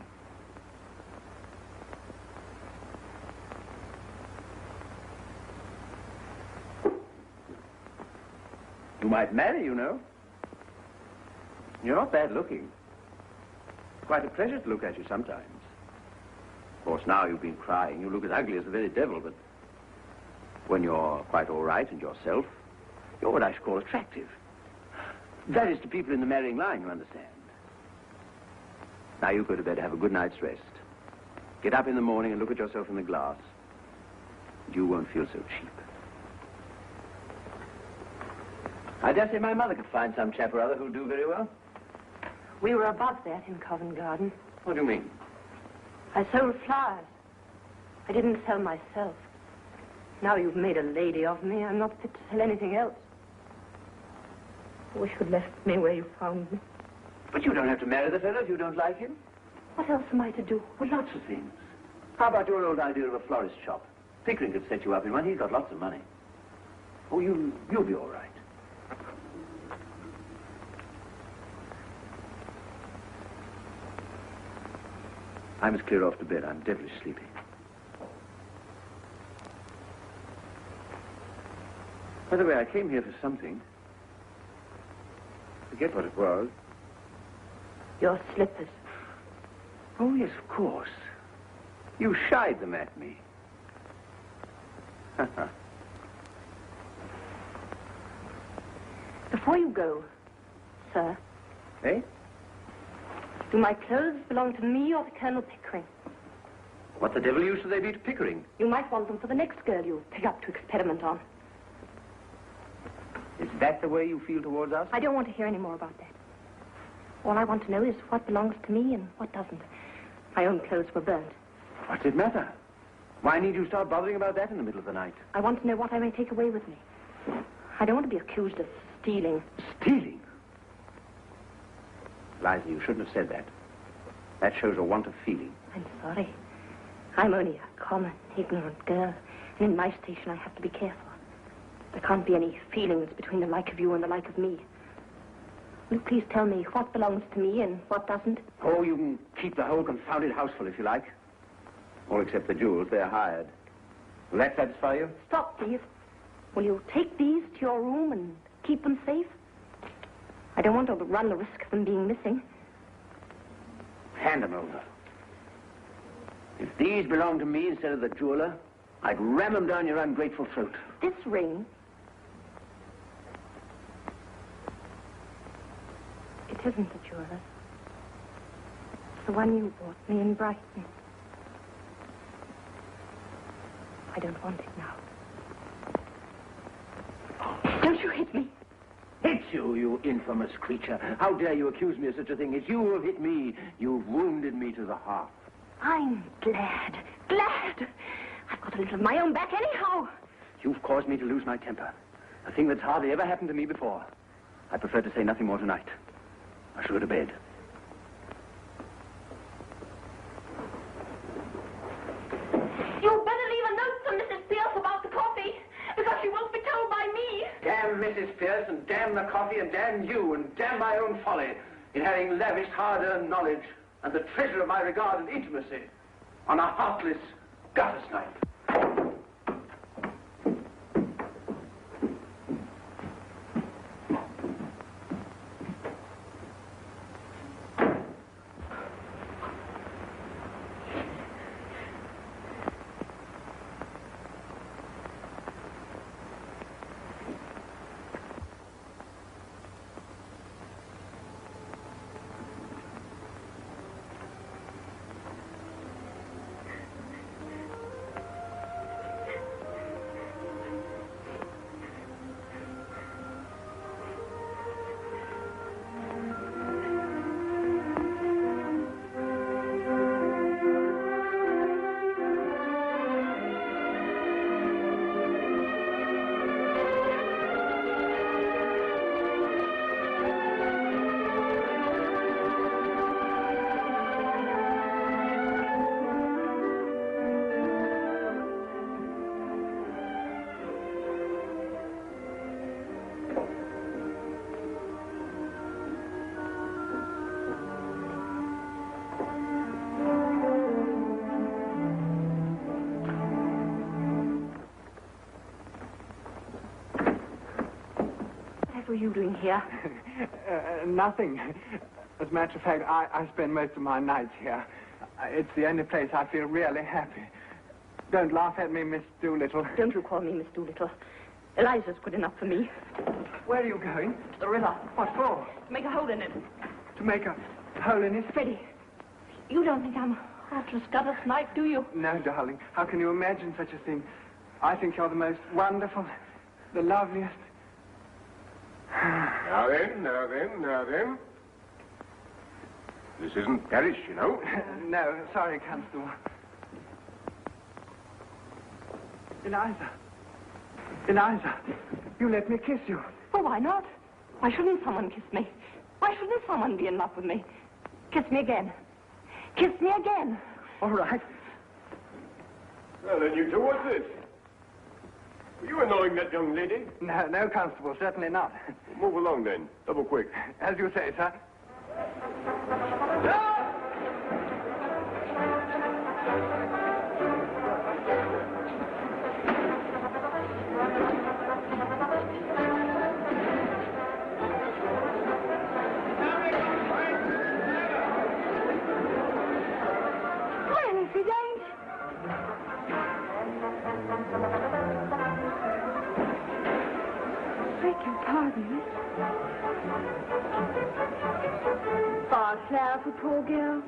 You might marry, you know. You're not bad looking. It's quite a pleasure to look at you sometimes. Of course, now you've been crying. You look as ugly as the very devil, but when you're quite all right and yourself, you're what I should call attractive. That is to people in the marrying line, you understand. Now you go to bed, have a good night's rest. Get up in the morning and look at yourself in the glass. And you won't feel so cheap. I dare say my mother could find some chap or other who'll do very well. We were above that in Covent Garden. What do you mean? I sold flowers. I didn't sell myself. Now you've made a lady of me, I'm not fit to tell anything else. I wish you'd left me where you found me. But you don't have to marry the fellow if you don't like him. What else am I to do? Well, lots of things. How about your old idea of a florist shop? Pickering could set you up in one. He's got lots of money. Oh, you'll be all right. I must clear off to bed. I'm devilish sleepy. By the way, I came here for something. Forget what it was. Your slippers. Oh, yes, of course. You shied them at me. Before you go, sir. Eh? Do my clothes belong to me or to Colonel Pickering? What the devil use should they be to Pickering? You might want them for the next girl you pick up to experiment on. Is that the way you feel towards us? I don't want to hear any more about that. All I want to know is what belongs to me and what doesn't. My own clothes were burnt. What's it matter? Why need you start bothering about that in the middle of the night? I want to know what I may take away with me. I don't want to be accused of stealing. Stealing? Liza, you shouldn't have said that. That shows a want of feeling. I'm sorry. I'm only a common, ignorant girl. And in my station, I have to be careful. There can't be any feelings between the like of you and the like of me. Will you please tell me what belongs to me and what doesn't? Oh, you can keep the whole confounded house full if you like. All except the jewels. They're hired. Will that satisfy you? Stop, please. Will you take these to your room and keep them safe? I don't want to run the risk of them being missing. Hand them over. If these belong to me instead of the jeweler, I'd ram them down your ungrateful throat. This ring... It isn't the jeweler's. It's the one you bought me in Brighton. I don't want it now. Don't you hit me. Hit you, you infamous creature. How dare you accuse me of such a thing? It's you who have hit me. You've wounded me to the heart. I'm glad. Glad. I've got a little of my own back anyhow. You've caused me to lose my temper. A thing that's hardly ever happened to me before. I prefer to say nothing more tonight. I shall go to bed. You'd better leave a note to Mrs. Pierce about the coffee, because she won't be told by me. Damn Mrs. Pierce, and damn the coffee, and damn you, and damn my own folly in having lavished hard-earned knowledge and the treasure of my regard and intimacy on a heartless gutter snipe. What were you doing here? Nothing. As a matter of fact, I spend most of my nights here. It's the only place I feel really happy. Don't laugh at me, Miss Doolittle. Don't you call me Miss Doolittle. Eliza's good enough for me. Where are you going? To the river. What for? To make a hole in it. To make a hole in it? Freddie, you don't think I'm a heartless gutter snipe, do you? No, darling. How can you imagine such a thing? I think you're the most wonderful, the loveliest. Now then. This isn't Paris, you know. No, sorry, Constable. Eliza. Eliza, you let me kiss you. Oh, why not? Why shouldn't someone kiss me? Why shouldn't someone be in love with me? Kiss me again. Kiss me again. All right. Well, then, you two, what's this? Were you annoying that young lady? No, Constable, certainly not. Move along, then. Double quick. As you say, sir. Claire, for poor girl.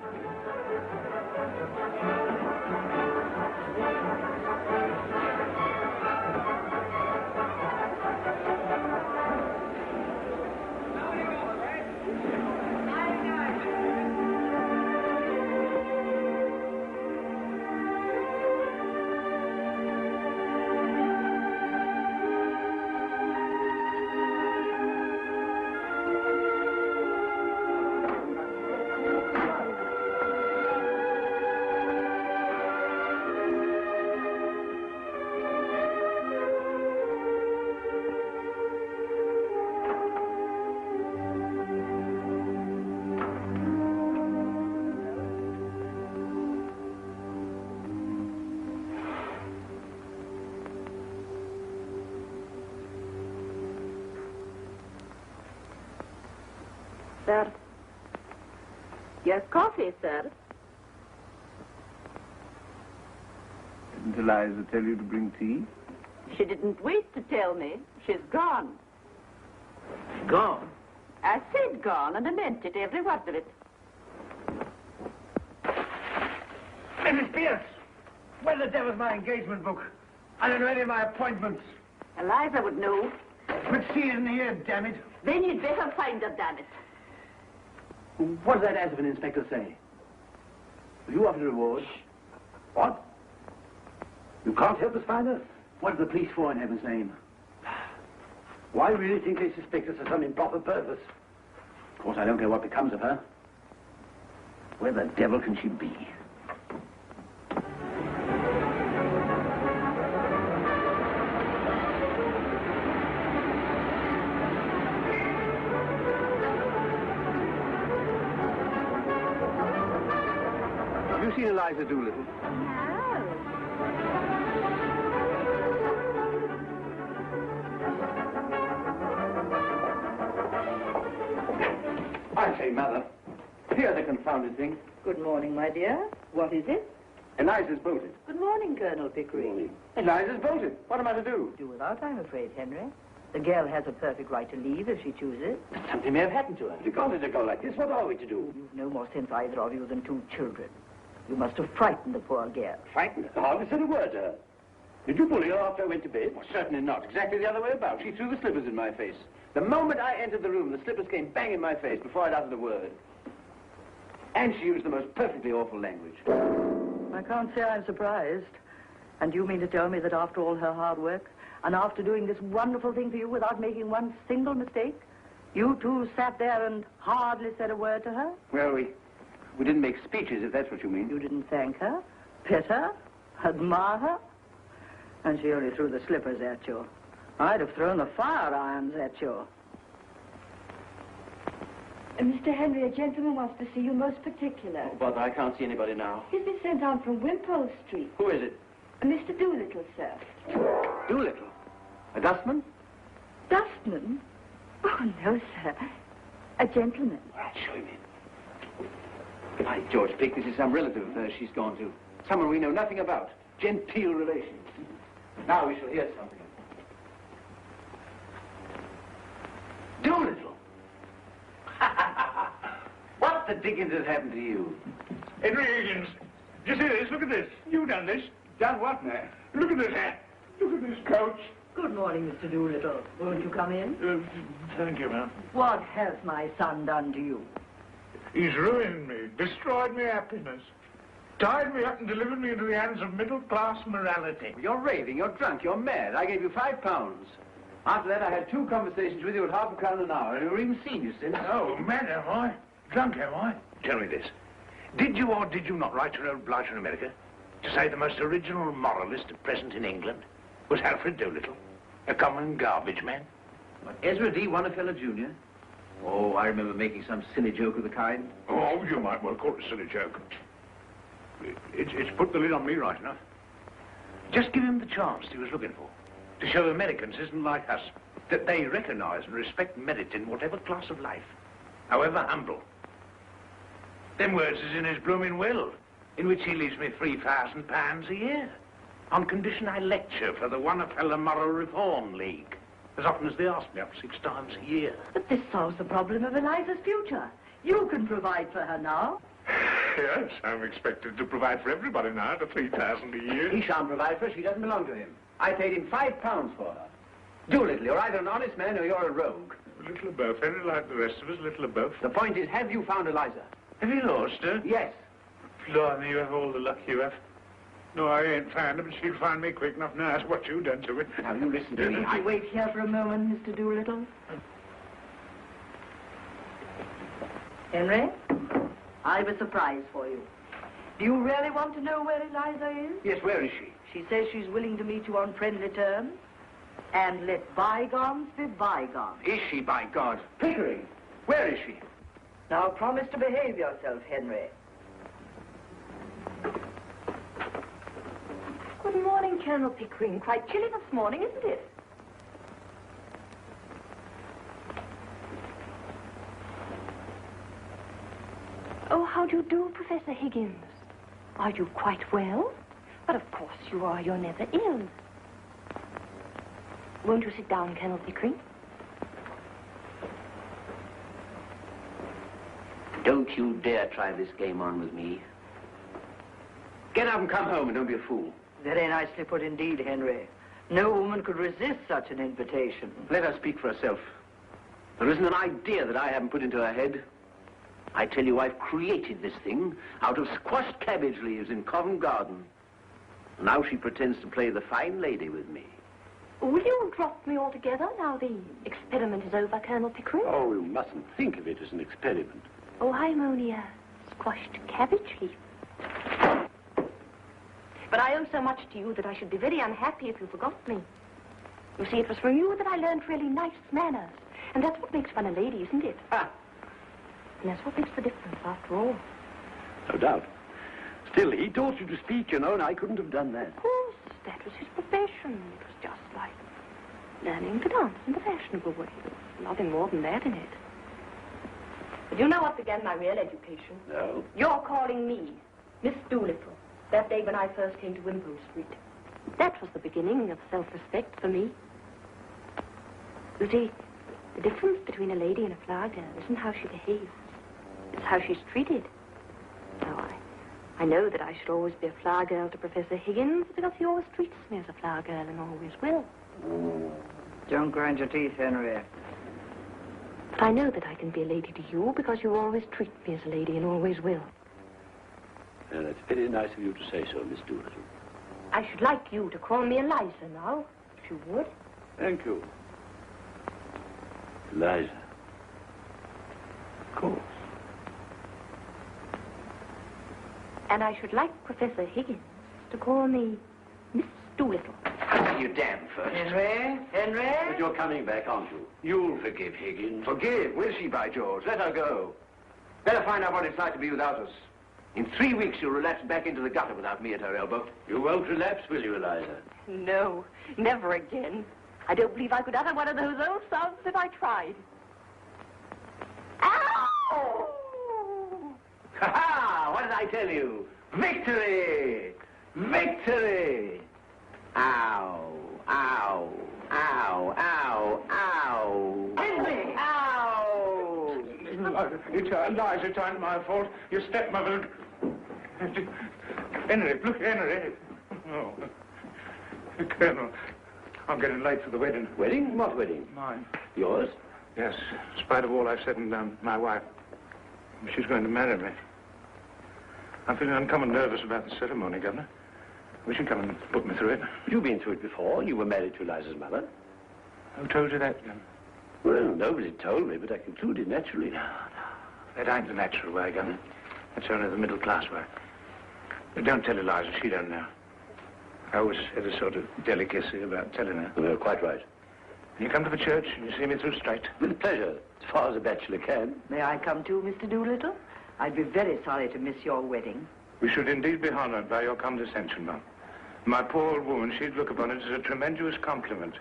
Sir. Yes, coffee, sir. Didn't Eliza tell you to bring tea? She didn't wait to tell me. She's gone. Gone? I said gone, and I meant it, every word of it. Mrs. Pierce, where the devil's my engagement book? I don't know any of my appointments. Eliza would know. But she isn't here, damn it. Then you'd better find her, damn it. What does that ass of an inspector say? Have you offered a reward? What? You can't help us find her? What are the police for, in heaven's name? Well, I really think they suspect us of some improper purpose. Of course, I don't care what becomes of her. Where the devil can she be? Have you seen Eliza Doolittle? I say, Mother, here's the confounded thing. Good morning, my dear. What is it? Eliza's bolted. Good morning, Colonel Pickering. Eliza's bolted. What am I to do? Do without, I'm afraid, Henry. The girl has a perfect right to leave if she chooses. But something may have happened to her. If you can't let her go like this, what are we to do? You've no more sense, either of you, than two children. You must have frightened the poor girl. Frightened her? I hardly said a word to her. Did you bully her after I went to bed? Well, certainly not. Exactly the other way about. She threw the slippers in my face. The moment I entered the room, the slippers came bang in my face before I'd uttered a word. And she used the most perfectly awful language. I can't say I'm surprised. And you mean to tell me that after all her hard work, and after doing this wonderful thing for you without making one single mistake, you two sat there and hardly said a word to her? Well, we didn't make speeches, if that's what you mean. You didn't thank her, pet her, admire her? And she only threw the slippers at you. I'd have thrown the fire irons at you. Mr. Henry, a gentleman wants to see you most particular. Oh, but I can't see anybody now. He's been sent down from Wimpole Street. Who is it? Mr. Doolittle, sir. Doolittle? A dustman? Dustman? Oh, no, sir. A gentleman. All right, show him in. By George, Pick, this is some relative of hers she's gone to. Someone we know nothing about. Genteel relations. Now we shall hear something. Doolittle! What the dickens has happened to you? Henry Higgins, do you see this? Look at this. You've done this. Done what now? Look at this hat. Look at this coat. Good morning, Mr. Doolittle. Won't you come in? Thank you, ma'am. What has my son done to you? He's ruined me, destroyed my happiness. tied me up and delivered me into the hands of middle-class morality. You're raving, you're drunk, you're mad. I gave you £5. After that, I had 2 conversations with you at £0.50 an hour, and you were even seen you since. Oh, mad am I? Drunk am I? Tell me this. Did you or did you not write your own Blighter in America to say the most original moralist at present in England was Alfred Doolittle, a common garbage man? But Ezra D. Wonderfellow Jr.? Oh, I remember making some silly joke of the kind. Oh, you might well call it a silly joke. It's put the lid on me right enough. Just give him the chance he was looking for. To show Americans isn't like us. That they recognize and respect merit in whatever class of life, however humble. Them words is in his blooming will, in which he leaves me £3,000 a year, on condition I lecture for the Wonderfellow Moral Reform League, as often as they ask me up 6 times a year. But this solves the problem of Eliza's future. You can provide for her now. Yes, I'm expected to provide for everybody now at £3,000 a year. He shan't provide for her. She doesn't belong to him. I paid him £5 for her. Doolittle, you're either an honest man or you're a rogue. A little of both, very like the rest of us, a little of both. The point is, have you found Eliza? Have you lost her? Yes. Blimey, you have all the luck you have. No, I ain't found her, but she'll find me quick enough now. That's what you done to her. Now, you listen to me. I wait here for a moment, Mr. Doolittle. Henry, I've a surprise for you. Do you really want to know where Eliza is? Yes, where is she? She says she's willing to meet you on friendly terms and let bygones be bygones. Is she, by God? Pickering, where is she? Now promise to behave yourself, Henry. Good morning, Colonel Pickering. Quite chilly this morning, isn't it? Oh, how do you do, Professor Higgins? Are you quite well? But of course you are. You're never ill. Won't you sit down, Colonel Pickering? Don't you dare try this game on with me. Get up and come home and don't be a fool. Very nicely put indeed, Henry. No woman could resist such an invitation. Let her speak for herself. There isn't an idea that I haven't put into her head. I tell you, I've created this thing out of squashed cabbage leaves in Covent Garden. Now she pretends to play the fine lady with me. Will you drop me altogether now the experiment is over, Colonel Pickering? Oh, you mustn't think of it as an experiment. Oh, I'm only a squashed cabbage leaf. But I owe so much to you that I should be very unhappy if you forgot me. You see, it was from you that I learned really nice manners. And that's what makes one a lady, isn't it? Ah. And that's what makes the difference, after all. No doubt. Still, he taught you to speak, you know, and I couldn't have done that. Of course, that was his profession. It was just like learning to dance in the fashionable way. There was nothing more than that in it. But you know what began my real education? No. You're calling me Miss Doolittle that day when I first came to Wimpole Street. That was the beginning of self-respect for me. You see, the difference between a lady and a flower girl isn't how she behaves. It's how she's treated. Now, I know that I should always be a flower girl to Professor Higgins because he always treats me as a flower girl and always will. Don't grind your teeth, Henry. But I know that I can be a lady to you because you always treat me as a lady and always will. Well, that's very nice of you to say so, Miss Doolittle. I should like you to call me Eliza now, if you would. Thank you. Eliza. Of course. And I should like Professor Higgins to call me Miss Doolittle. You damn first. Henry? Henry? But you're coming back, aren't you? You'll forgive Higgins. Forgive? Will she, by George? Let her go. Let her find out what it's like to be without us. In 3 weeks, she'll relapse back into the gutter without me at her elbow. You won't relapse, will you, Eliza? No, never again. I don't believe I could utter one of those old sounds if I tried. Ow! Ha-ha! What did I tell you? Victory! Victory! Ow! Ow! Ow! Ow! Ow! Henry! Ow! Eliza, it ain't my fault. Your stepmother... Henry, look, Henry. Oh. Colonel, I'm getting late for the wedding. Wedding? What wedding? Mine. Yours? Yes, in spite of all I've said and done, my wife. She's going to marry me. I'm feeling uncommon nervous about the ceremony, Governor. We should come and put me through it. You've been through it before. You were married to Eliza's mother. Who told you that, Governor? Well, nobody told me, but I concluded naturally. No. That ain't the natural way, Governor. That's only the middle-class way. But don't tell Eliza. She don't know. I always had a sort of delicacy about telling her. You're quite right. You come to the church and you see me through straight. With pleasure, as far as a bachelor can. May I come too, Mr. Doolittle? I'd be very sorry to miss your wedding. We should indeed be honored by your condescension, Mum. My poor old woman, she'd look upon it as a tremendous compliment.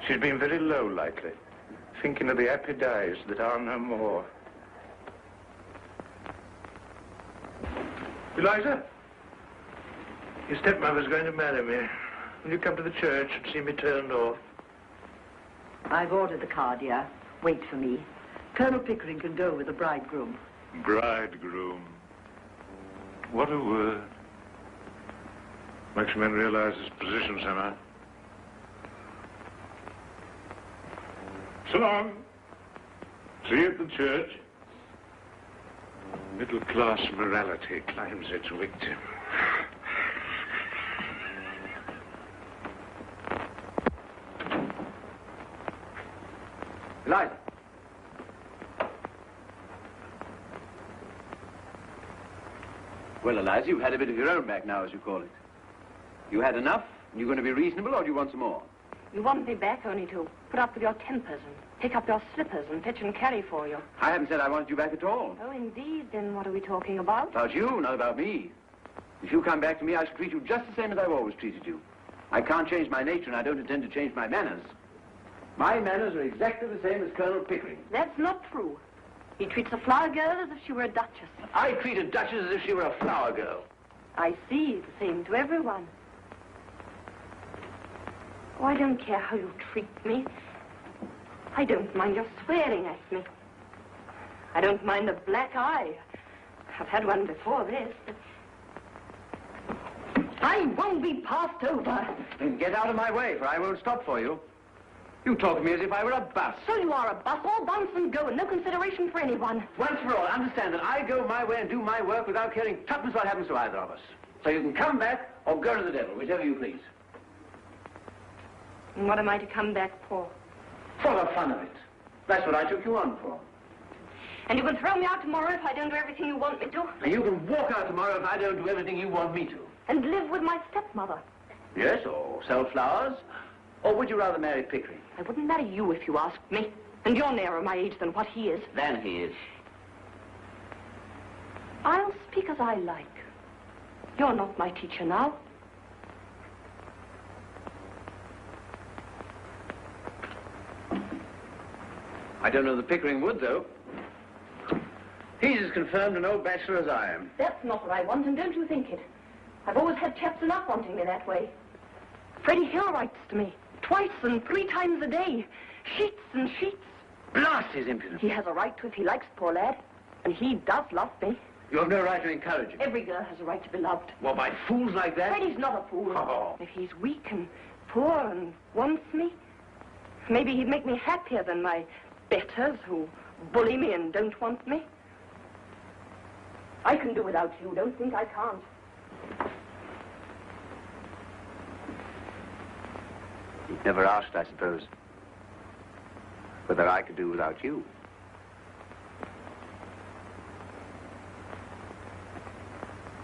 She's been very low lately, thinking of the happy days that are no more. Eliza, your stepmother's going to marry me. Will you come to the church and see me turned off? I've ordered the car, dear. Wait for me. Colonel Pickering can go with the bridegroom. Bridegroom. What a word. Makes a man realize his position somehow. So long. See you at the church. Middle-class morality claims its victim. Eliza. Well, Eliza, you've had a bit of your own back now, as you call it. You had enough? You're going to be reasonable, or do you want some more? You want me back only to put up with your tempers and pick up your slippers and fetch and carry for you. I haven't said I wanted you back at all. Oh, indeed. Then what are we talking about? About you, not about me. If you come back to me, I shall treat you just the same as I've always treated you. I can't change my nature, and I don't intend to change my manners. My manners are exactly the same as Colonel Pickering. That's not true. He treats a flower girl as if she were a duchess. I treat a duchess as if she were a flower girl. I see. The same to everyone. Oh, I don't care how you treat me. I don't mind your swearing at me. I don't mind a black eye. I've had one before this, but I won't be passed over. Then get out of my way, for I won't stop for you. You talk to me as if I were a bus. So you are a bus, all bounce and go, and no consideration for anyone. Once for all, understand that I go my way and do my work without caring tuppence what happens to either of us. So you can come back or go to the devil, whichever you please. And what am I to come back for? For the fun of it. That's what I took you on for. And you can throw me out tomorrow if I don't do everything you want me to? And you can walk out tomorrow if I don't do everything you want me to. And live with my stepmother? Yes, or sell flowers. Or would you rather marry Pickering? I wouldn't marry you if you asked me. And you're nearer my age than what he is. Than he is. I'll speak as I like. You're not my teacher now. I don't know that Pickering would, though. He's as confirmed an old bachelor as I am. That's not what I want, and don't you think it. I've always had chaps enough wanting me that way. Freddie Hill writes to me, twice and 3 times a day. Sheets and sheets. Blast his impudence. He has a right to if he likes, poor lad. And he does love me. You have no right to encourage him. Every girl has a right to be loved. Well, by fools like that? Freddie's not a fool. Oh. If he's weak and poor and wants me, maybe he'd make me happier than my betters who bully me and don't want me. I can do without you. Don't think I can't. You've never asked, I suppose, whether I could do without you.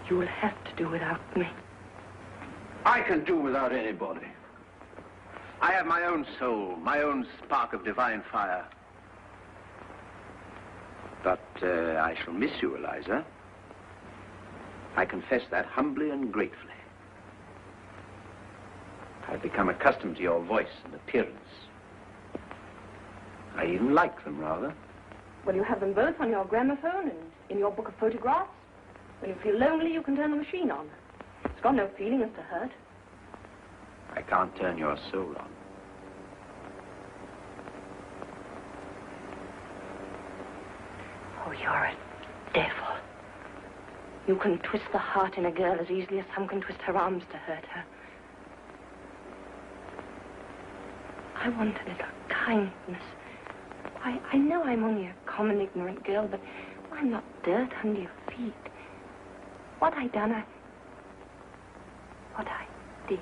You'll have to do without me. I can do without anybody. I have my own soul, my own spark of divine fire. But I shall miss you, Eliza. I confess that humbly and gratefully. I've become accustomed to your voice and appearance. I even like them, rather. Well, you have them both on your gramophone and in your book of photographs. When you feel lonely, you can turn the machine on. It's got no feeling as to hurt. I can't turn your soul on. Oh, you're a devil. You can twist the heart in a girl as easily as some can twist her arms to hurt her. I want a little kindness. I know I'm only a common, ignorant girl, but I'm not dirt under your feet. what I done, what I did,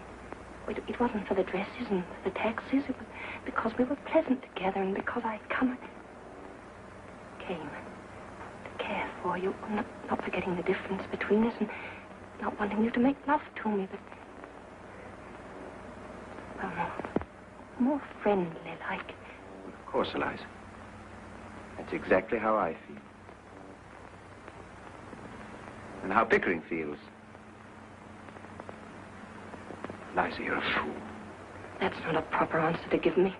it wasn't for the dresses and the taxis. It was because we were pleasant together and because I came to care for you, not forgetting the difference between us and not wanting you to make love to me, but well, more friendly like. Of course, Eliza. That's exactly how I feel. And how Pickering feels. Eliza, you're a fool. That's not a proper answer to give me.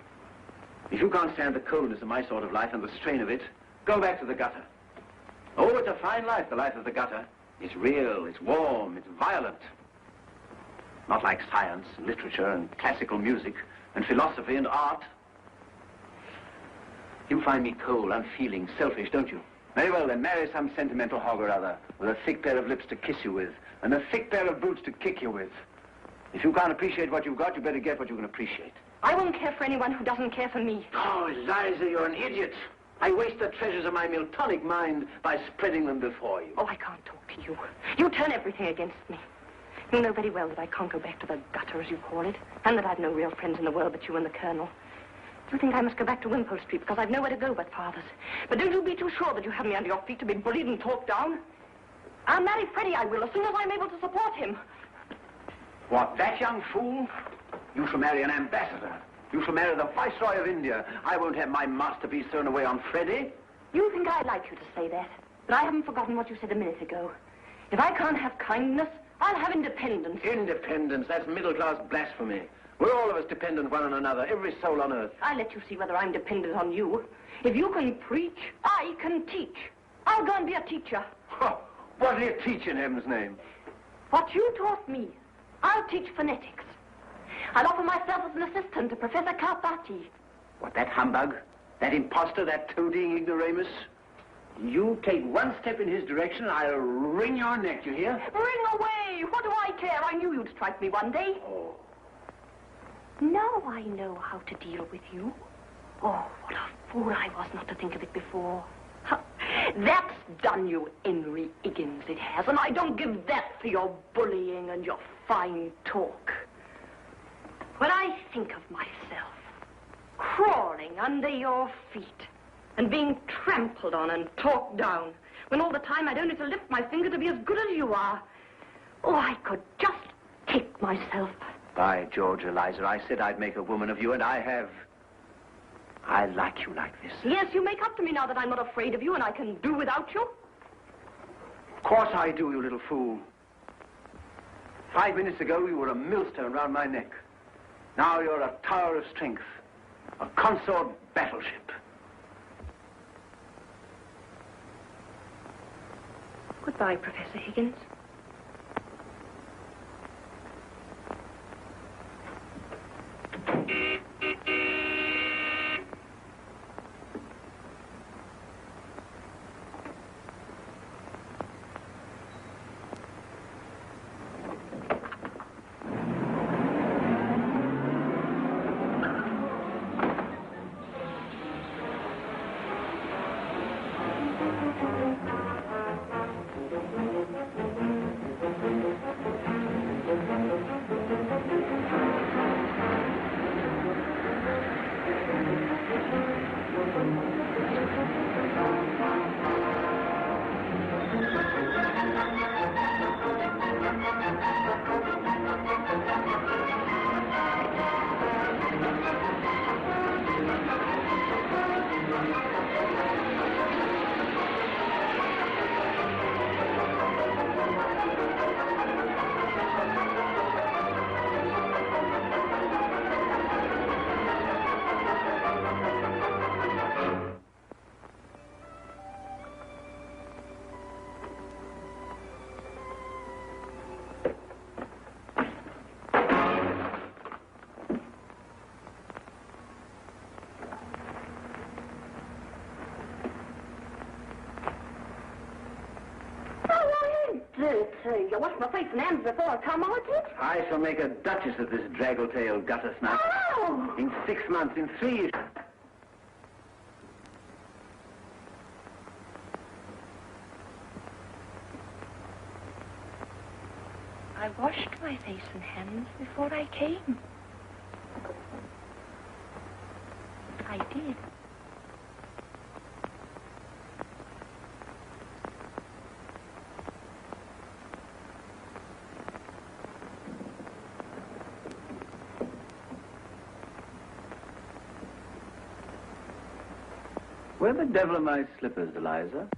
If you can't stand the coldness of my sort of life and the strain of it, go back to the gutter. Oh, it's a fine life, the life of the gutter. It's real, it's warm, it's violent. Not like science, and literature, and classical music, and philosophy, and art. You find me cold, unfeeling, selfish, don't you? Very well, then marry some sentimental hog or other, with a thick pair of lips to kiss you with, and a thick pair of boots to kick you with. If you can't appreciate what you've got, you better get what you can appreciate. I won't care for anyone who doesn't care for me. Oh, Eliza, you're an idiot. I waste the treasures of my Miltonic mind by spreading them before you. Oh, I can't talk to you. You turn everything against me. You know very well that I can't go back to the gutter, as you call it, and that I've no real friends in the world but you and the Colonel. You think I must go back to Wimpole Street because I've nowhere to go but Father's. But don't you be too sure that you have me under your feet to be bullied and talked down. I'll marry Freddie, I will, as soon as I'm able to support him. What, that young fool? You shall marry an ambassador. You shall marry the Viceroy of India. I won't have my masterpiece thrown away on Freddie. You think I'd like you to say that, but I haven't forgotten what you said a minute ago. If I can't have kindness, I'll have independence. Independence? That's middle-class blasphemy. We're all of us dependent one on another, every soul on earth. I'll let you see whether I'm dependent on you. If you can preach, I can teach. I'll go and be a teacher. Oh, what do you teach in heaven's name? What you taught me, I'll teach phonetics. I'll offer myself as an assistant to Professor Carpati. What, that humbug? That imposter, that toadying ignoramus? You take one step in his direction, I'll wring your neck, you hear? Wring away! What do I care? I knew you'd strike me one day. Oh. Now I know how to deal with you. Oh, what a fool I was not to think of it before. That's done you, Henry Higgins, it has, and I don't give that for your bullying and your fine talk. When I think of myself crawling under your feet and being trampled on and talked down, when all the time I'd only to lift my finger to be as good as you are, oh, I could just kick myself. By George, Eliza, I said I'd make a woman of you, and I have. I like you like this. Yes, you make up to me now that I'm not afraid of you and I can do without you. Of course I do, you little fool. 5 minutes ago, you were a millstone round my neck. Now you're a tower of strength, a consort battleship. Goodbye, Professor Higgins. You wash my face and hands before I come out it? I shall make a duchess of this draggle-tailed gutter snuff. Oh! In 6 months, in 3 years. I washed my face and hands before I came. I did. Where the devil are my slippers, Eliza?